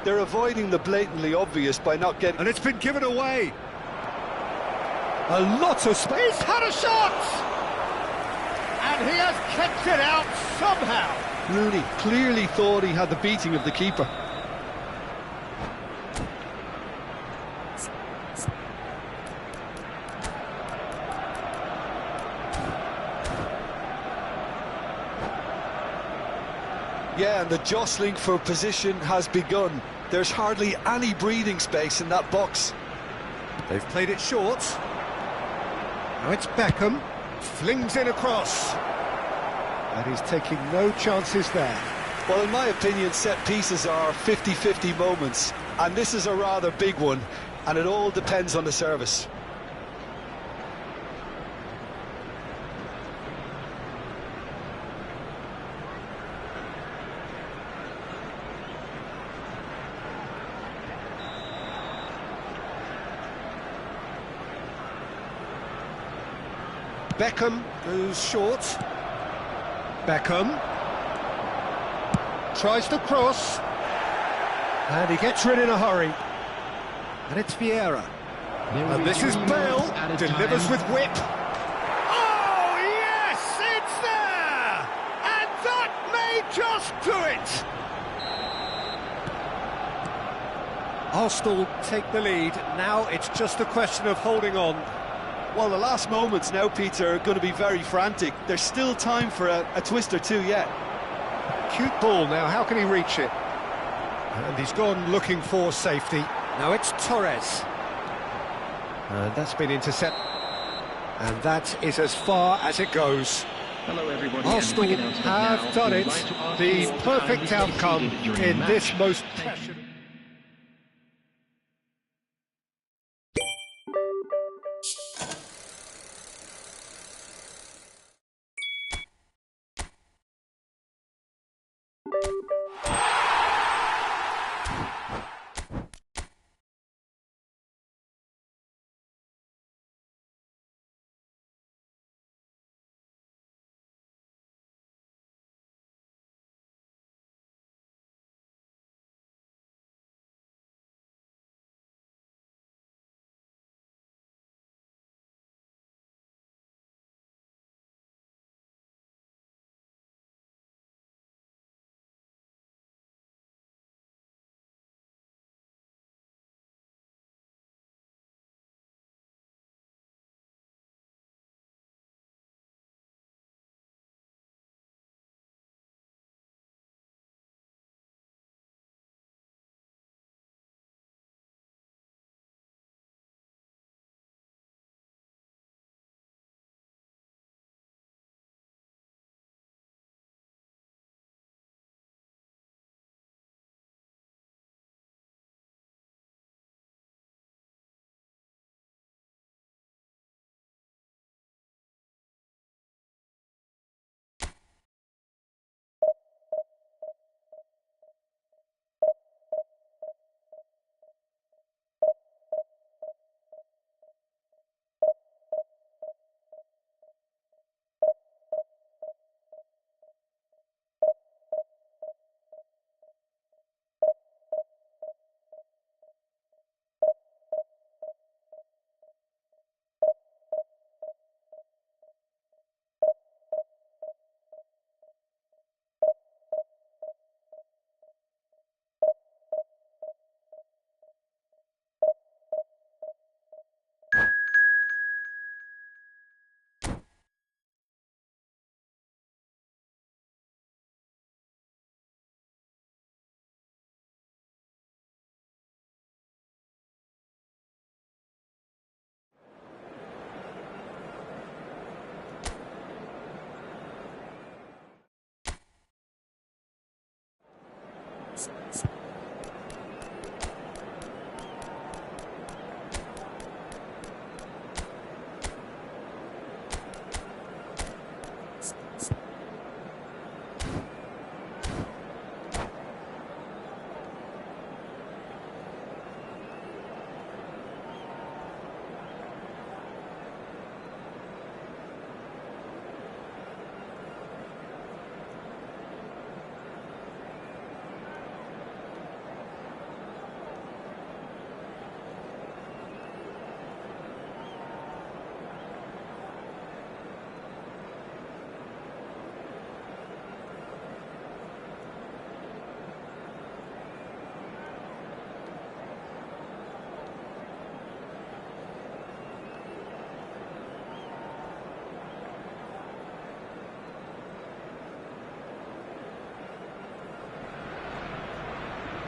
Speaker 2: They're avoiding the blatantly obvious by not getting...
Speaker 1: And it's been given away. A lot of space. He's had a shot! And he has kept it out somehow.
Speaker 2: Rooney clearly thought he had the beating of the keeper. Yeah, and the jostling for position has begun. There's hardly any breathing space in that box.
Speaker 1: They've played it short. Now it's Beckham. Flings in across. And he's taking no chances there.
Speaker 2: Well, in my opinion, set pieces are 50-50 moments. And this is a rather big one. And it all depends on the service.
Speaker 1: Beckham goes short. Beckham tries to cross, and he gets rid in a hurry. And it's Vieira. And this is Bale, delivers with whip. Oh, yes, it's there! And that may just do it! Arsenal take the lead. Now it's just a question of holding on.
Speaker 4: Well, the last moments now, Peter, are going to be very frantic. There's still time for a twist or two yet.
Speaker 1: Cute ball now, how can he reach it? And he's gone looking for safety. Now it's Torres. And that's been intercepted. And that is as far as it goes.
Speaker 5: Hello everybody.
Speaker 1: Arsenal have done it. The perfect outcome in this most precious...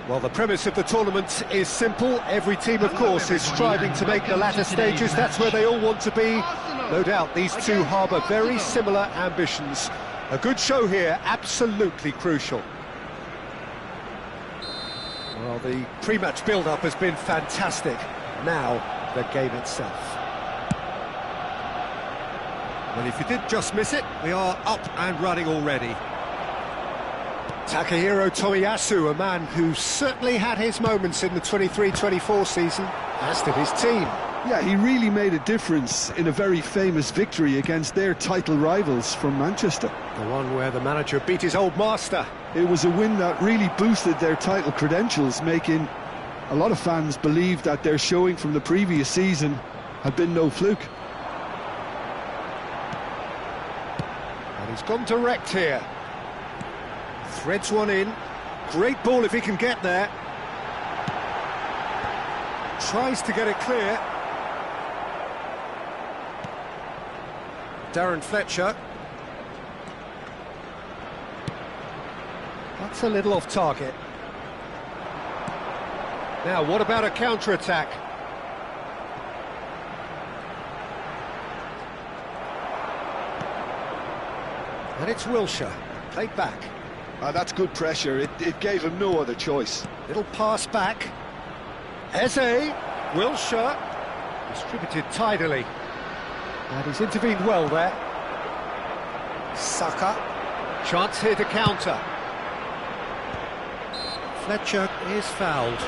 Speaker 1: Well, the premise of the tournament is simple. Every team, of course, is striving to make the latter stages. That's where they all want to be. No doubt these two harbour very similar ambitions. A good show here, absolutely crucial. Well, the pre-match build-up has been fantastic. Now, the game itself. Well, if you did just miss it, we are up and running already. Takahiro Tomiyasu, a man who certainly had his moments in the 23-24 season, as did his team.
Speaker 2: Yeah, he really made a difference in a very famous victory against their title rivals from Manchester.
Speaker 1: The one where the manager beat his old master.
Speaker 2: It was a win that really boosted their title credentials, making a lot of fans believe that their showing from the previous season had been no fluke.
Speaker 1: And he's gone direct here. Threads one in. Great ball if he can get there. Tries to get it clear. Darren Fletcher. That's a little off target. Now, what about a counter-attack? And it's Wilshere, played back.
Speaker 2: That's good pressure, it gave him no other choice.
Speaker 1: Little pass back. Eze, Wilshere, distributed tidily. And he's intervened well there. Saka, chance here to counter. Fletcher is fouled.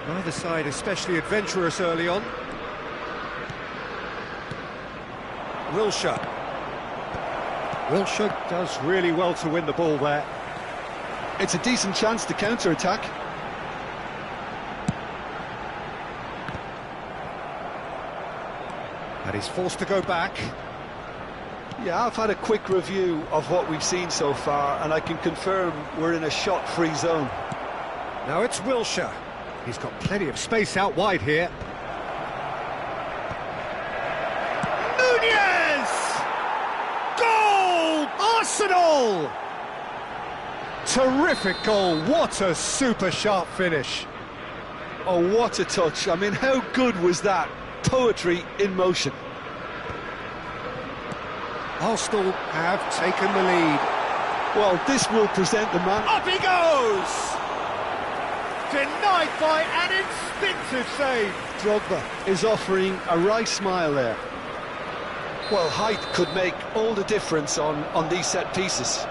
Speaker 1: Neither side especially adventurous early on. Wilshere. Wilshere does really well to win the ball there.
Speaker 2: It's a decent chance to counter-attack.
Speaker 1: And he's forced to go back.
Speaker 4: Yeah, I've had a quick review of what we've seen so far, and I can confirm we're in a shot-free zone.
Speaker 1: Now it's Wilshere. He's got plenty of space out wide here. Nunez! Goal! Arsenal! Terrific goal. What a super sharp finish.
Speaker 4: Oh, what a touch. I mean, how good was that? Poetry in motion.
Speaker 1: Arsenal have taken the lead.
Speaker 4: Well, this will present the man.
Speaker 1: Up he goes! Denied by an instinctive save.
Speaker 4: Drogba is offering a wry smile there. Well, height could make all the difference on these set pieces.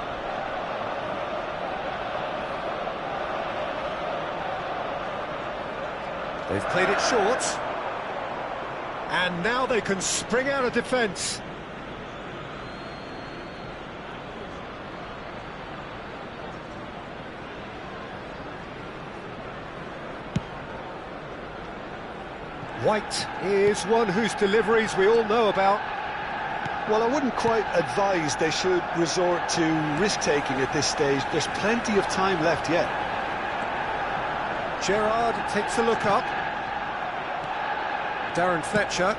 Speaker 1: They've played it short. And now they can spring out of defence. White is one whose deliveries we all know about.
Speaker 4: Well, I wouldn't quite advise they should resort to risk-taking at this stage. There's plenty of time left yet.
Speaker 1: Gerrard takes a look up. Darren Fletcher.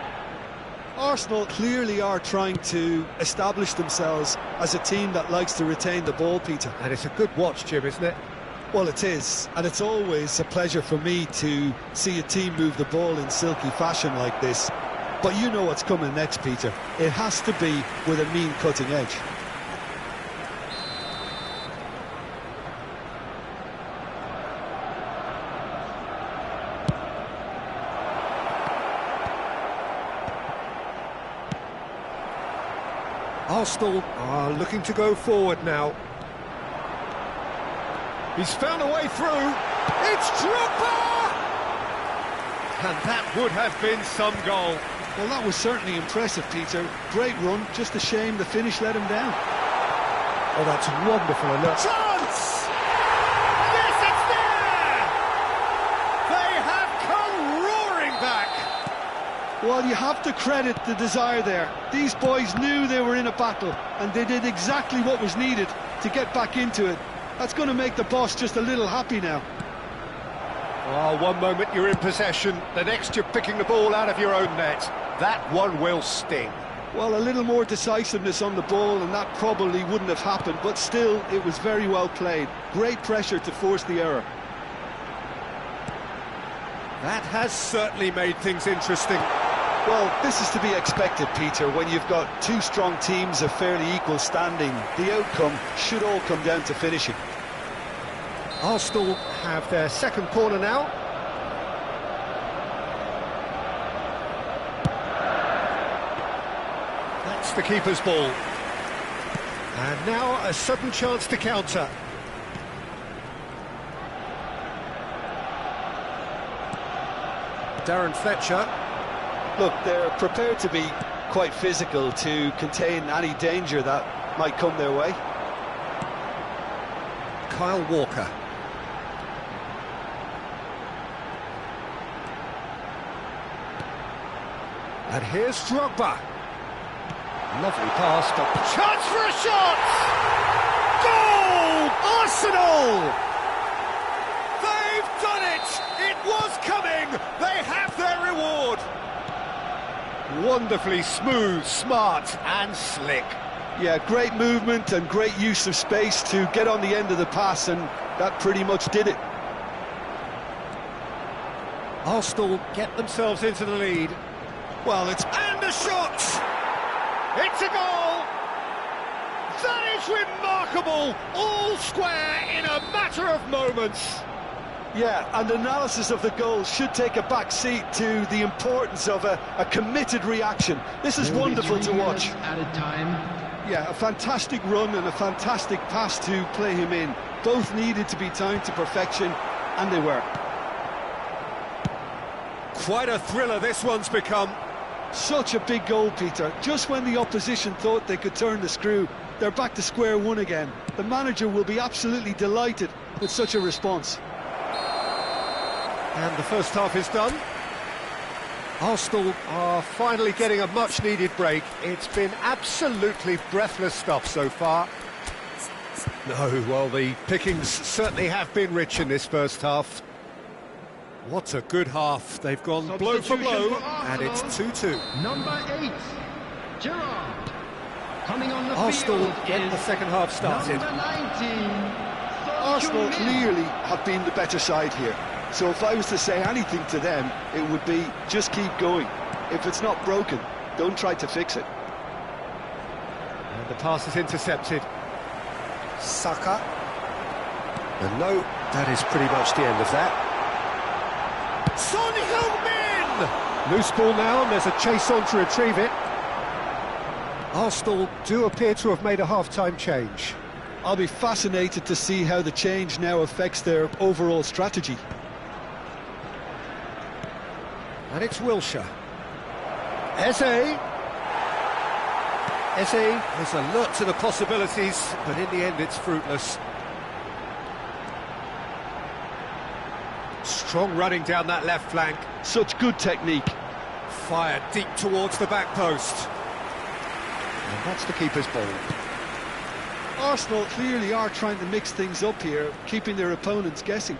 Speaker 4: Arsenal clearly are trying to establish themselves as a team that likes to retain the ball, Peter.
Speaker 1: And it's a good watch, Jim, isn't it?
Speaker 4: Well, it is, and it's always a pleasure for me to see a team move the ball in silky fashion like this. But you know what's coming next, Peter. It has to be with a mean cutting edge.
Speaker 1: Arsenal are looking to go forward now. He's found a way through. It's Drogba! And that would have been some goal.
Speaker 4: Well, that was certainly impressive, Peter. Great run, just a shame the finish let him down.
Speaker 1: Oh, that's wonderful. And chance! Yes, it's there! They have come roaring back.
Speaker 4: Well, you have to credit the desire there. These boys knew they were in a battle, and they did exactly what was needed to get back into it. That's going to make the boss just a little happy now.
Speaker 1: Oh, one moment you're in possession, the next you're picking the ball out of your own net. That one will sting.
Speaker 4: Well, a little more decisiveness on the ball and that probably wouldn't have happened, but still, it was very well played. Great pressure to force the error.
Speaker 1: That has certainly made things interesting.
Speaker 4: Well, this is to be expected, Peter. When you've got two strong teams of fairly equal standing, the outcome should all come down to finishing.
Speaker 1: Arsenal have their second corner now. That's the keeper's ball. And now a sudden chance to counter. Darren Fletcher.
Speaker 4: Look, they're prepared to be quite physical to contain any danger that might come their way.
Speaker 1: Kyle Walker. And here's Drogba. Lovely pass, but chance for a shot! Goal! Arsenal! They've done it! It was coming! They have their reward! Wonderfully smooth, smart and slick.
Speaker 4: Yeah, great movement and great use of space to get on the end of the pass, and that pretty much did it.
Speaker 1: Arsenal get themselves into the lead. Well, it's... and a shot! It's a goal! That is remarkable! All square in a matter of moments.
Speaker 4: Yeah, and analysis of the goal should take a back seat to the importance of a committed reaction. This is wonderful to watch.
Speaker 5: Added time.
Speaker 4: Yeah, a fantastic run and a fantastic pass to play him in. Both needed to be timed to perfection, and they were.
Speaker 1: Quite a thriller this one's become.
Speaker 4: Such a big goal, Peter. Just when the opposition thought they could turn the screw, they're back to square one again. The manager will be absolutely delighted with such a response.
Speaker 1: And the first half is done. Arsenal are finally getting a much-needed break. It's been absolutely breathless stuff so far. No, well, the pickings certainly have been rich in this first half. What a good half. They've gone blow for blow, and it's 2-2.
Speaker 3: Number 8, Gerrard. Coming on the
Speaker 1: Arsenal
Speaker 3: field
Speaker 1: get the second half started.
Speaker 3: Number 19,
Speaker 4: Arsenal
Speaker 3: Son Heung-min.
Speaker 4: clearly have been the better side here. So if I was to say anything to them, it would be just keep going. If it's not broken, don't try to fix it.
Speaker 1: And the pass is intercepted. Saka. And no, that is pretty much the end of that. Son Heung-min! Loose ball now, and there's a chase on to retrieve it. Arsenal do appear to have made a half-time change.
Speaker 4: I'll be fascinated to see how the change now affects their overall strategy.
Speaker 1: And it's Wilshere. Eze. Eze is alert to the possibilities, but in the end it's fruitless. Strong running down that left flank.
Speaker 4: Such good technique.
Speaker 1: Fired deep towards the back post. And that's the keeper's ball.
Speaker 4: Arsenal clearly are trying to mix things up here, keeping their opponents guessing.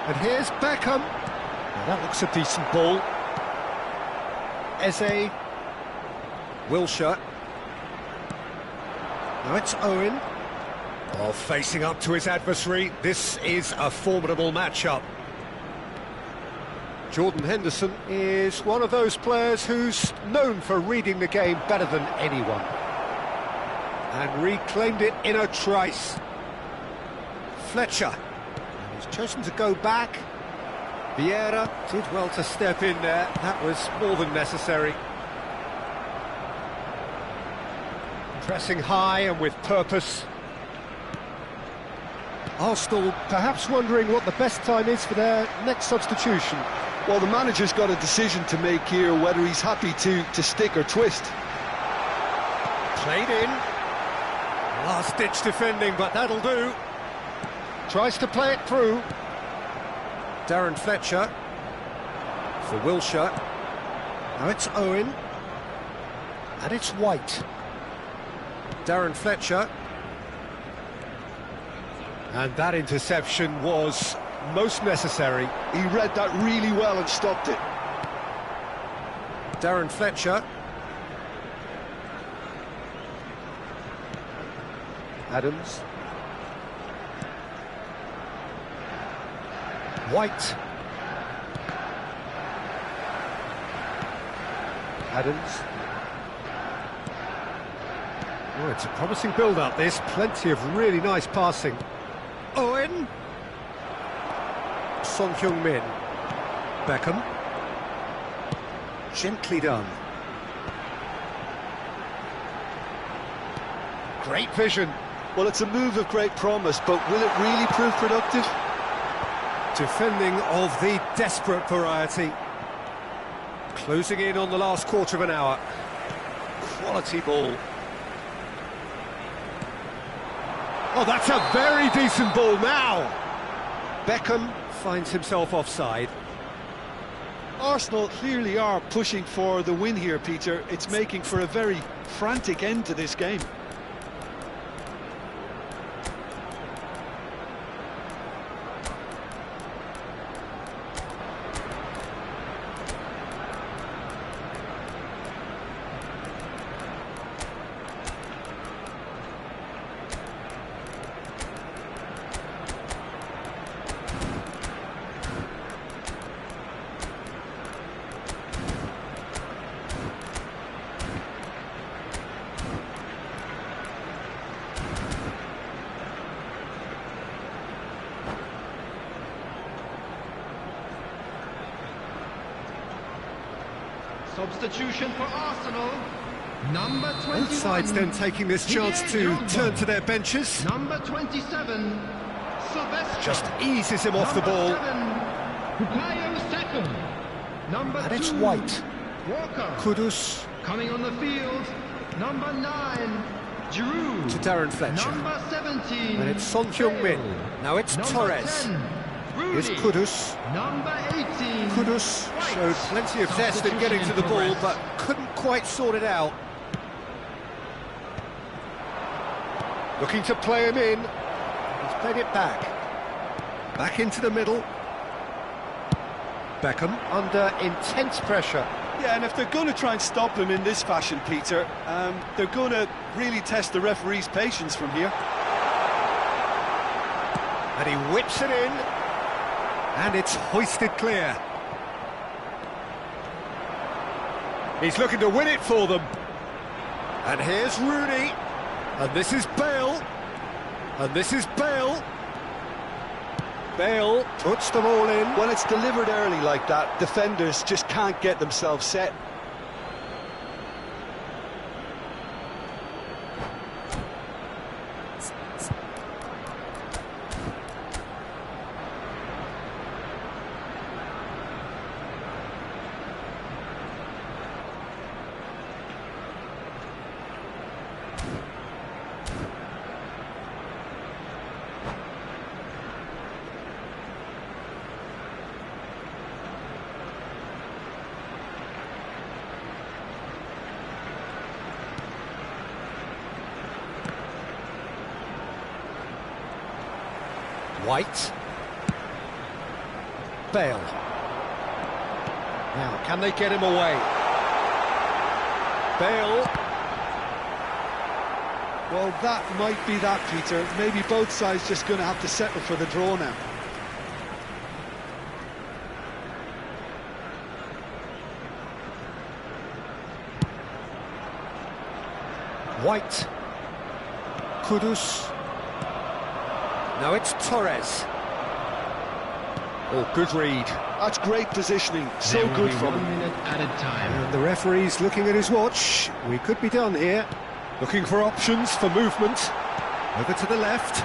Speaker 1: And here's Beckham. Now that looks a decent ball. Eze. Wilshere. Now it's Owen. Oh, facing up to his adversary. This is a formidable matchup. Jordan Henderson is one of those players who's known for reading the game better than anyone. And reclaimed it in a trice. Fletcher. And he's chosen to go back. Vieira did well to step in there. That was more than necessary. Pressing high and with purpose. Arsenal perhaps wondering what the best time is for their next substitution.
Speaker 4: Well, the manager's got a decision to make here, whether he's happy to stick or twist.
Speaker 1: Played in. Last-ditch defending, but that'll do. Tries to play it through. Darren Fletcher for Wilshere. Now it's Owen. And it's White. Darren Fletcher. And that interception was most necessary.
Speaker 4: He read that really well and stopped it.
Speaker 1: Darren Fletcher. Adams. White. Adams. Oh, it's a promising build-up, this. Plenty of really nice passing. Owen. Son Heung-min. Beckham. Gently done. Great vision.
Speaker 2: Well, it's a move of great promise, but will it really prove productive?
Speaker 1: Defending of the desperate variety. Closing in on the last quarter of an hour. Quality ball. Oh, that's a very decent ball now. Beckham finds himself offside.
Speaker 4: Arsenal clearly are pushing for the win here, Peter. It's making for a very frantic end to this game.
Speaker 3: Substitution for Arsenal. Number 21.
Speaker 1: Both sides then taking this chance to turn to their benches.
Speaker 3: Number 27. Sylvester.
Speaker 1: Just eases him off the ball.
Speaker 3: Bukayo Saka. Number
Speaker 1: And it's
Speaker 3: 2.
Speaker 1: White.
Speaker 3: Walker.
Speaker 1: Kudus
Speaker 3: Coming on the field. Number 9. Giroud.
Speaker 1: to Darren Fletcher.
Speaker 3: Number 17.
Speaker 1: And it's Son Heung-min. Now it's
Speaker 3: Number
Speaker 1: Torres.
Speaker 3: 10.
Speaker 1: Here's
Speaker 3: Rooney.
Speaker 1: Kudus.
Speaker 3: Number 18.
Speaker 1: Kudus
Speaker 3: White.
Speaker 1: showed plenty of zest in getting to the ball, but couldn't quite sort it out. Looking to play him in. He's played it back. Back into the middle. Beckham under intense pressure.
Speaker 4: Yeah, and if they're going to try and stop him in this fashion, Peter, they're going to really test the referee's patience from here.
Speaker 1: And he whips it in. And it's hoisted clear. He's looking to win it for them. And here's Rooney. And this is Bale. And this is Bale. Bale puts them all in.
Speaker 2: When it's delivered early like that, defenders just can't get themselves set.
Speaker 1: White. Bale. Now, can they get him away? Bale.
Speaker 4: Well, that might be that, Peter. Maybe both sides just going to have to settle for the draw now.
Speaker 1: White. Kudus. Now it's Torres. Oh, good read.
Speaker 2: That's great positioning, so
Speaker 3: There will
Speaker 2: good
Speaker 3: be
Speaker 2: from
Speaker 3: 1
Speaker 2: him.
Speaker 3: minute added time.
Speaker 1: And the referee's looking at his watch. We could be done here. Looking for options for movement. Over to the left.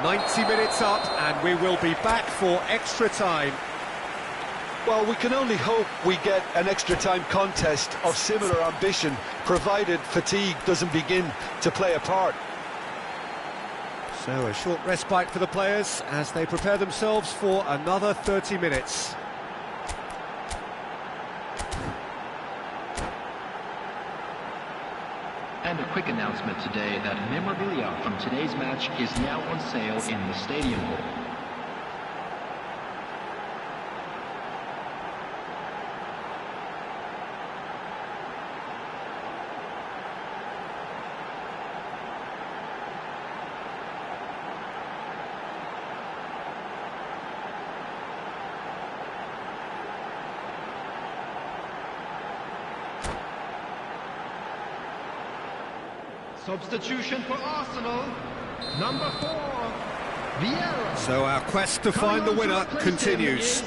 Speaker 1: 90 minutes up, and we will be back for extra time.
Speaker 2: Well, we can only hope we get an extra time contest of similar ambition, provided fatigue doesn't begin to play a part.
Speaker 1: So a short respite for the players as they prepare themselves for another 30 minutes.
Speaker 5: And a quick announcement today that memorabilia from today's match is now on sale in the Stadium Hall.
Speaker 3: Substitution for Arsenal. Number 4. Vieira.
Speaker 1: So our quest to find the winner continues.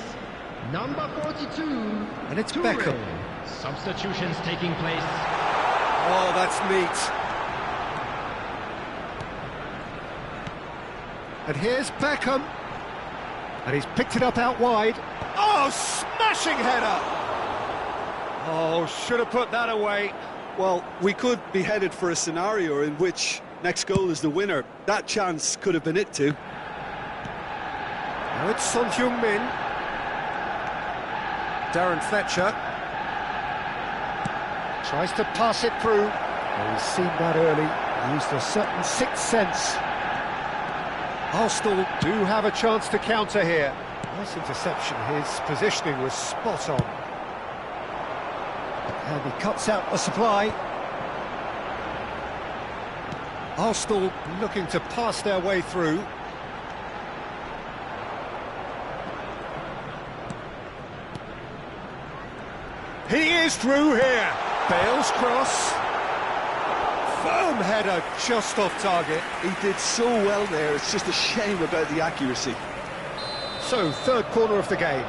Speaker 3: Number 42.
Speaker 1: And it's
Speaker 3: Toure.
Speaker 1: Beckham.
Speaker 3: Substitutions taking place.
Speaker 1: Oh, that's neat. And here's Beckham. And he's picked it up out wide. Oh, smashing header! Oh, should have put that away.
Speaker 4: Well, we could be headed for a scenario in which next goal is the winner. That chance could have been it too.
Speaker 1: Now it's Son Heung-min. Darren Fletcher. Tries to pass it through. Well, he's seen that early. Used a certain sixth sense. Arsenal do have a chance to counter here. Nice interception. His positioning was spot on. And he cuts out the supply. Arsenal looking to pass their way through. He is through here. Bale's cross. Firm header just off target.
Speaker 4: He did so well there, it's just a shame about the accuracy.
Speaker 1: So, third corner of the game.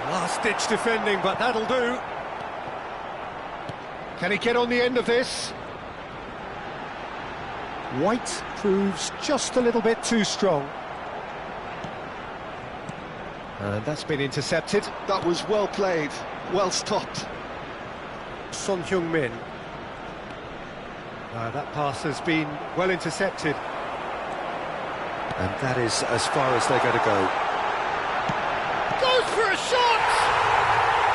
Speaker 1: Last-ditch defending, but that'll do. Can he get on the end of this? White proves just a little bit too strong. And that's been intercepted.
Speaker 4: That was well played, well stopped.
Speaker 1: Son Heung-min. That pass has been well intercepted. And that is as far as they're going to go. Goes for a shot!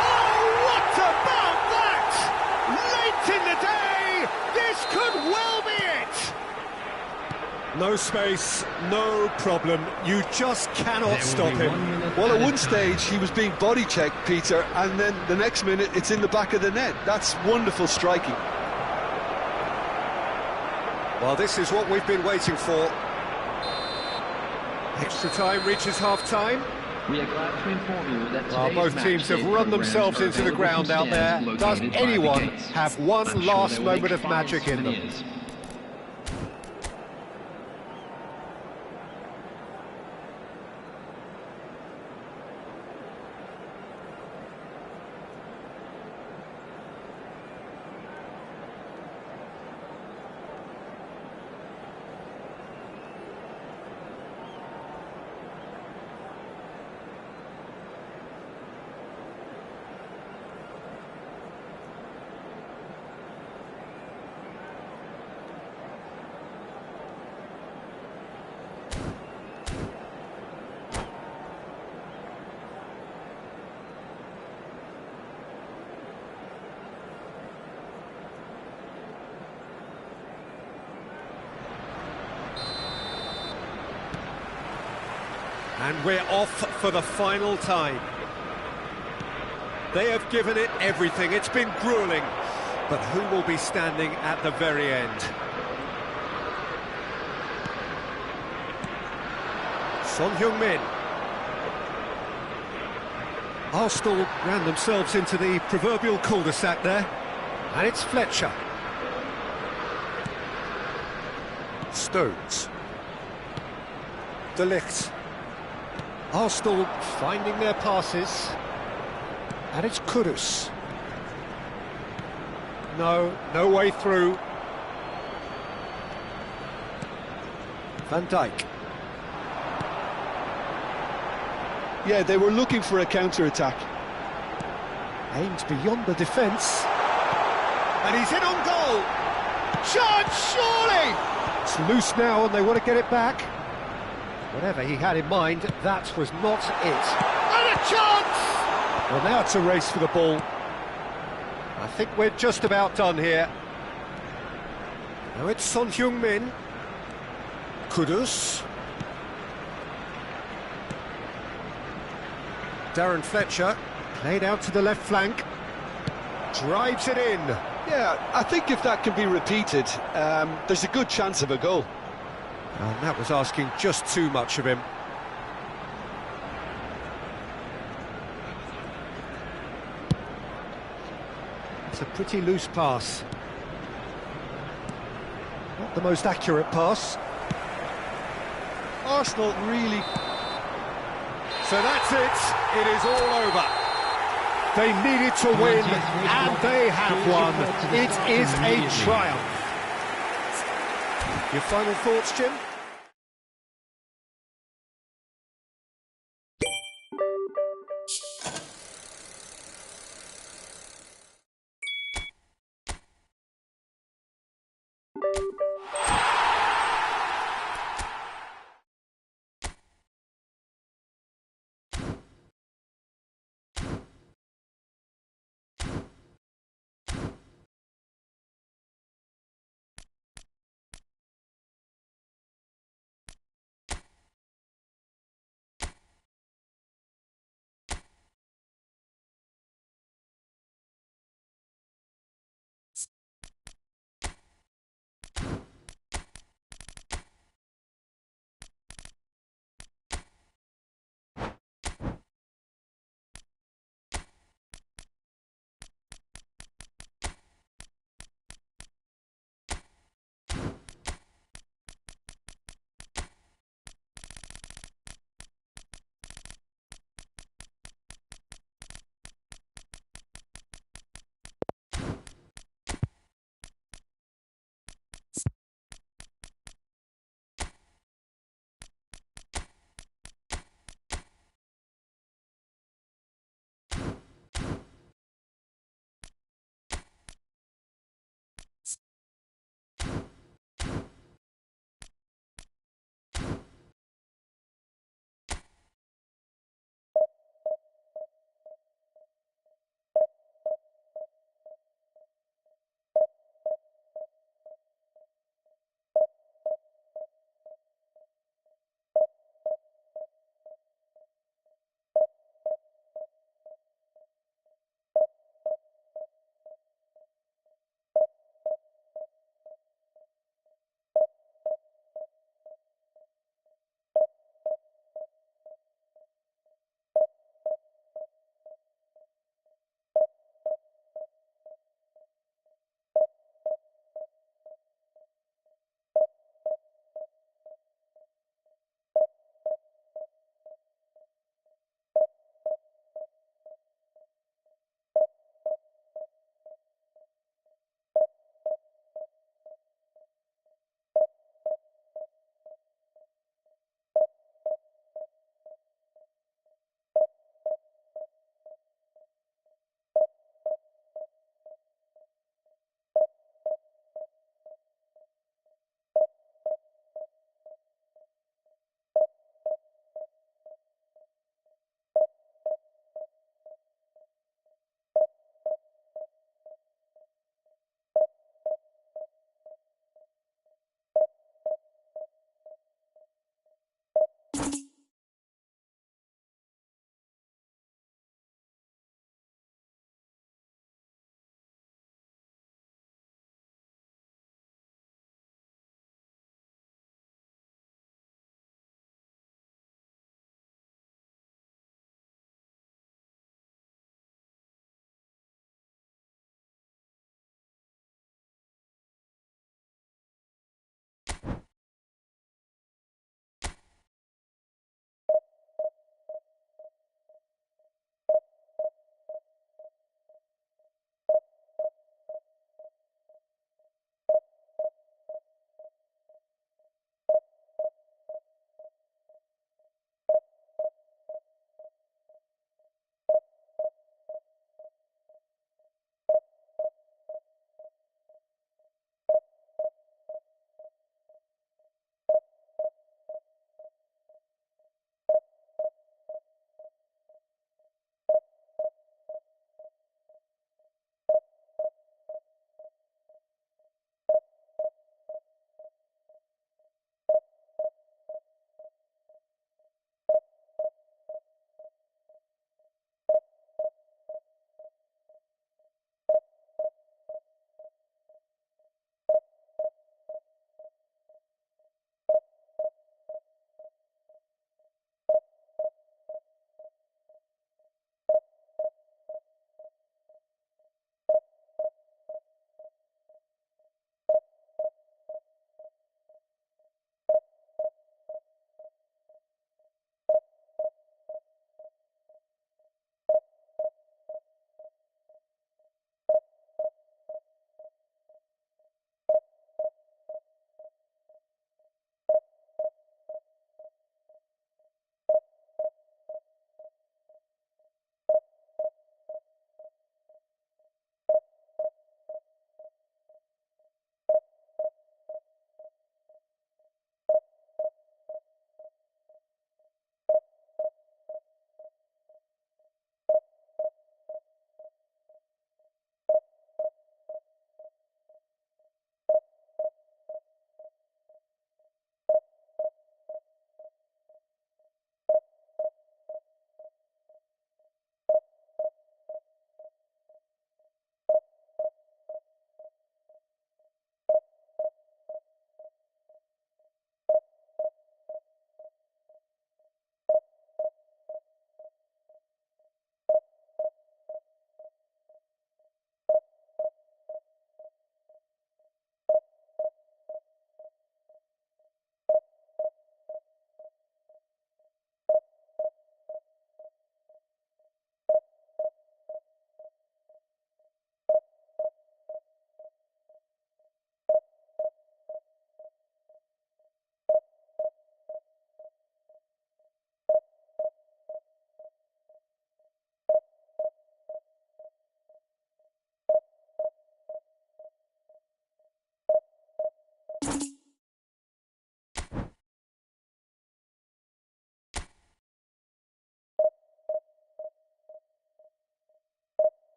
Speaker 1: Oh, what about that? Late in the day, this could well be it! No space, no problem. You just cannot stop him.
Speaker 4: Well, at one stage, he was being body checked, Peter, and then the next minute, it's in the back of the net. That's wonderful striking.
Speaker 1: Well, this is what we've been waiting for. Extra time reaches half-time.
Speaker 5: We are glad to inform you that
Speaker 1: Both teams have run themselves into the ground out there. Does anyone have one last moment of magic in them? And we're off for the final time. They have given it everything. It's been gruelling. But who will be standing at the very end? Son Heung-min. Arsenal ran themselves into the proverbial cul-de-sac there. And it's Fletcher. Stones. De Ligt. Arsenal finding their passes. And it's Kudus. No way through. Van Dijk.
Speaker 4: Yeah, they were looking for a counter-attack.
Speaker 1: Aimed beyond the defence. And he's in on goal. Chance, surely! It's loose now and they want to get it back. Whatever he had in mind, that was not it. And a chance! Well, now it's a race for the ball. I think we're just about done here. Now it's Son Heung-min. Kudus. Darren Fletcher, played out to the left flank. Drives it in.
Speaker 4: Yeah, I think if that can be repeated, there's a good chance of a goal.
Speaker 1: And that was asking just too much of him. It's a pretty loose pass. Not the most accurate pass.
Speaker 4: Arsenal really...
Speaker 1: So that's it. It is all over. They needed to win, and they have won. It is a triumph. Your final thoughts, Jim?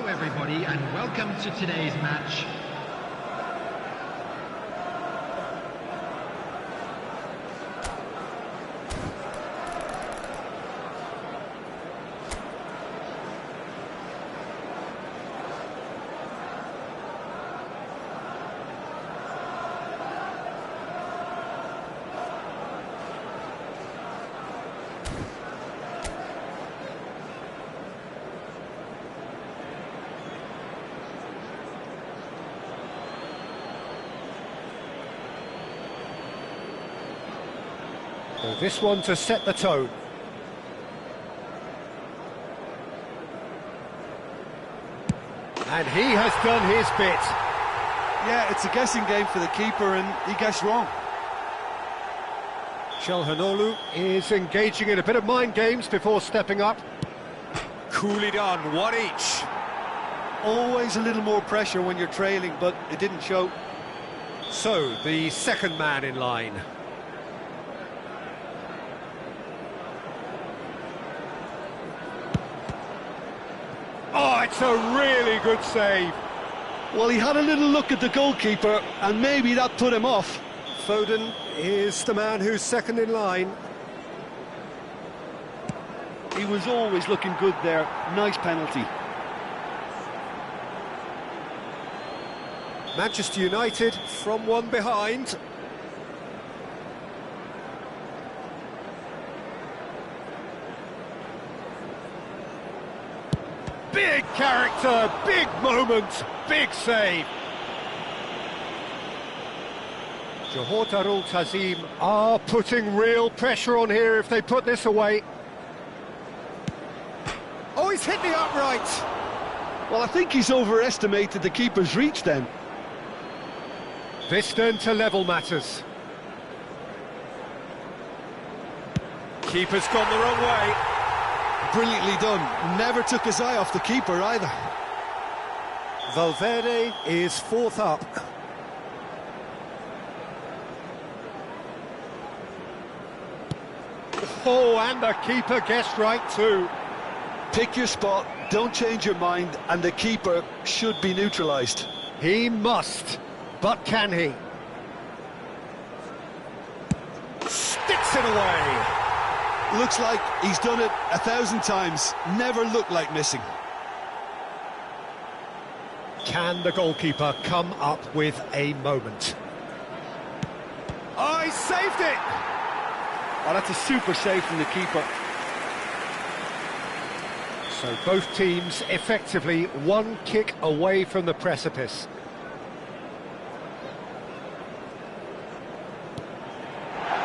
Speaker 3: Hello everybody and welcome to today's match.
Speaker 1: So this one to set the tone. And he has done his bit.
Speaker 4: Yeah, it's a guessing game for the keeper, and he guessed wrong.
Speaker 1: Çalhanoğlu is engaging in a bit of mind games before stepping up. Coolly done, one each.
Speaker 4: Always a little more pressure when you're trailing, but it didn't show.
Speaker 1: So, the second man in line. Oh, it's a really good save.
Speaker 4: Well, he had a little look at the goalkeeper, and maybe that put him off.
Speaker 1: Foden is the man who's second in line.
Speaker 4: He was always looking good there. Nice penalty.
Speaker 1: Manchester United from one behind. Big character, big moment, big save. Johor Darul Tazim are putting real pressure on here if they put this away. Oh, he's hit the upright.
Speaker 4: Well, I think he's overestimated the keeper's reach then.
Speaker 1: This then to level matters. Keeper's gone the wrong way.
Speaker 4: Brilliantly done. Never took his eye off the keeper either.
Speaker 1: Valverde is fourth up. Oh, and the keeper guessed right too.
Speaker 4: Pick your spot, don't change your mind, and the keeper should be neutralised.
Speaker 1: He must, but can he? Sticks it away.
Speaker 4: Looks like he's done it 1,000 times. Never looked like missing.
Speaker 1: Can the goalkeeper come up with a moment? Oh, he saved it!
Speaker 4: Oh, that's a super save from the keeper.
Speaker 1: So both teams effectively one kick away from the precipice.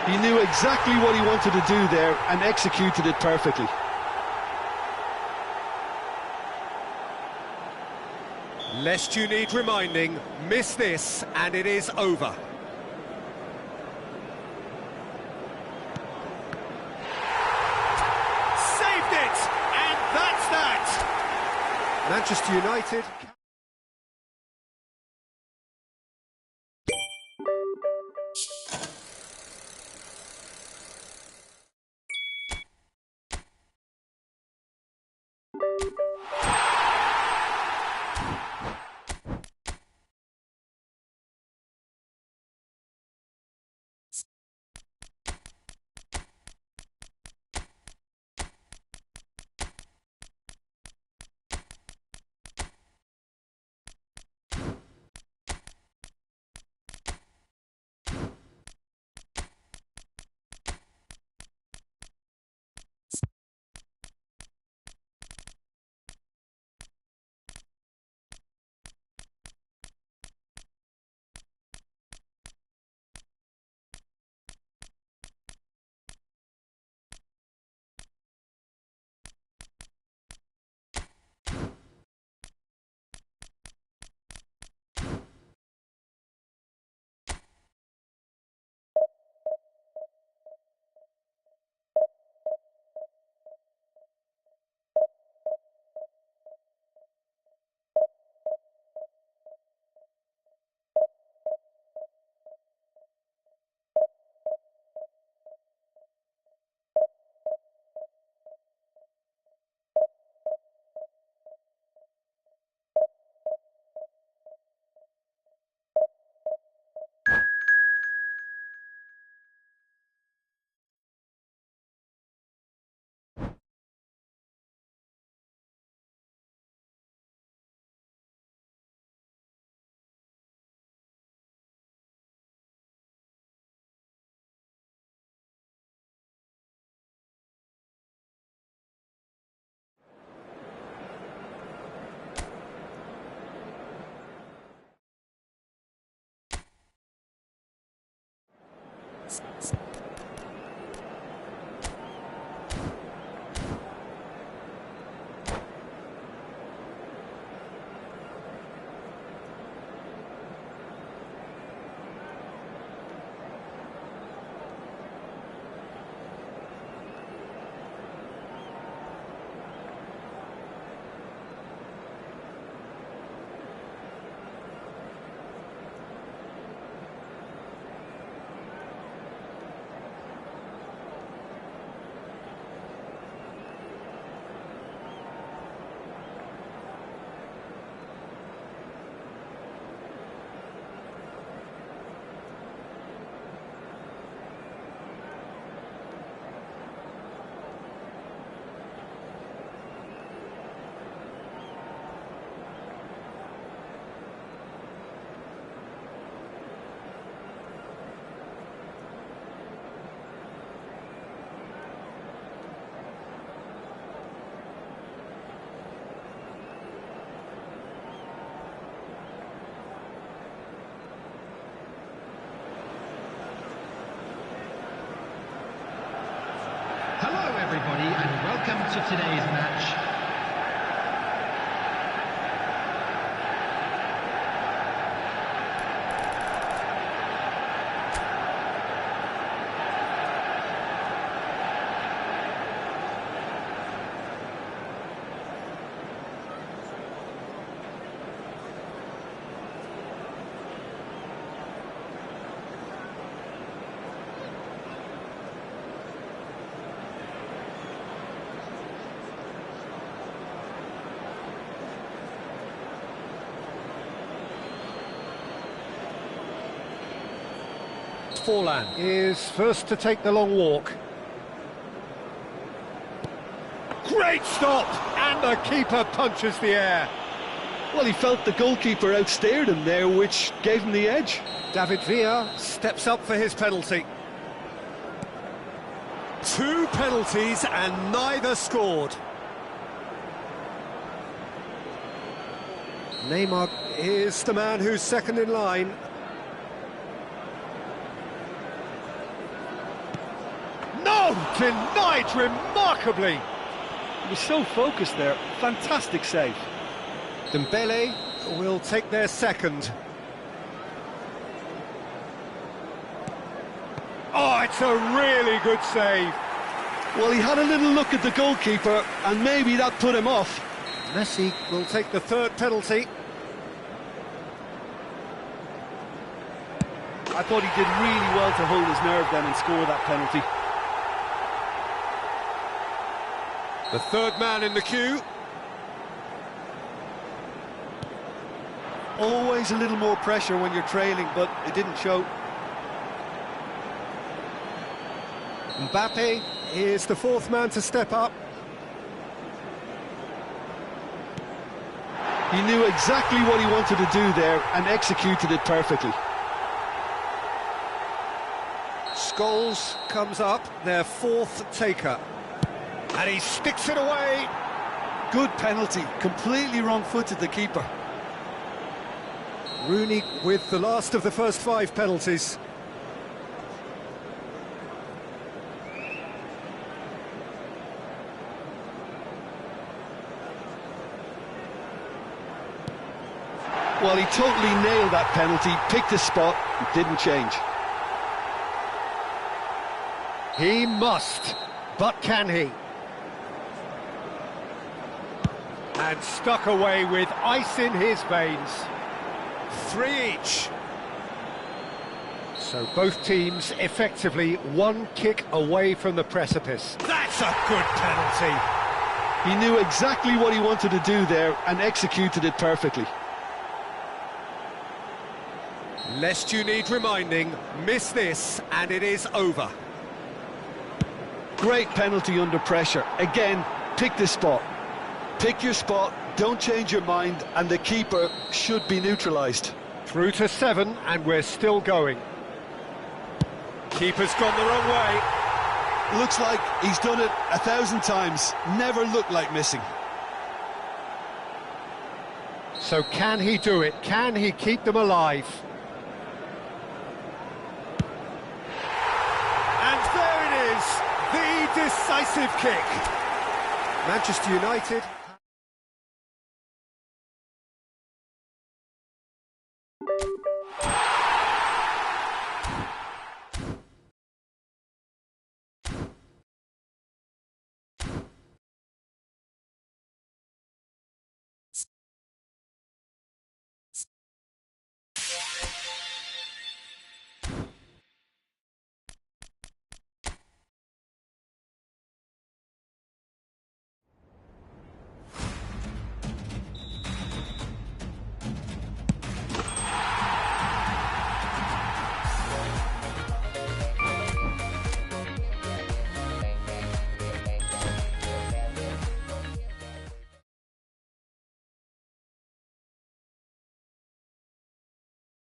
Speaker 4: He knew exactly what he wanted to do there and executed it perfectly.
Speaker 1: Lest you need reminding, miss this and it is over. Saved it! And that's that! Manchester United...
Speaker 5: Hello everybody and welcome to today's match.
Speaker 1: Forlan is first to take the long walk. Great stop! And the keeper punches the air.
Speaker 4: Well, he felt the goalkeeper outstared him there, which gave him the edge.
Speaker 1: David Villa steps up for his penalty. 2 penalties and neither scored. Neymar is the man who's second in line. No! Denied remarkably!
Speaker 4: He was so focused there. Fantastic save.
Speaker 1: Dembele will take their second. Oh, it's a really good save.
Speaker 4: Well, he had a little look at the goalkeeper, and maybe that put him off.
Speaker 1: Messi will take the third penalty.
Speaker 4: I thought he did really well to hold his nerve then and score that penalty.
Speaker 1: The third man in the queue.
Speaker 4: Always a little more pressure when you're trailing, but it didn't show.
Speaker 1: Mbappe is the fourth man to step up.
Speaker 4: He knew exactly what he wanted to do there and executed it perfectly.
Speaker 1: Scholes comes up, their fourth taker. And he sticks it away.
Speaker 4: Good penalty, completely wrong-footed the keeper.
Speaker 1: Rooney with the last of the first 5 penalties.
Speaker 4: Well, he totally nailed that penalty, picked his spot, and didn't change.
Speaker 1: He must, but can he? And stuck away with ice in his veins. 3 each. So both teams effectively 1 kick away from the precipice. That's a good penalty.
Speaker 4: He knew exactly what he wanted to do there and executed it perfectly.
Speaker 1: Lest you need reminding, miss this and it is over.
Speaker 4: Great penalty under pressure. Again, pick the spot. Pick your spot, don't change your mind, and the keeper should be neutralised.
Speaker 1: Through to 7 and we're still going. Keeper's gone the wrong way.
Speaker 4: Looks like he's done it 1,000 times. Never looked like missing.
Speaker 1: So can he do it? Can he keep them alive? decisive kick. Manchester United.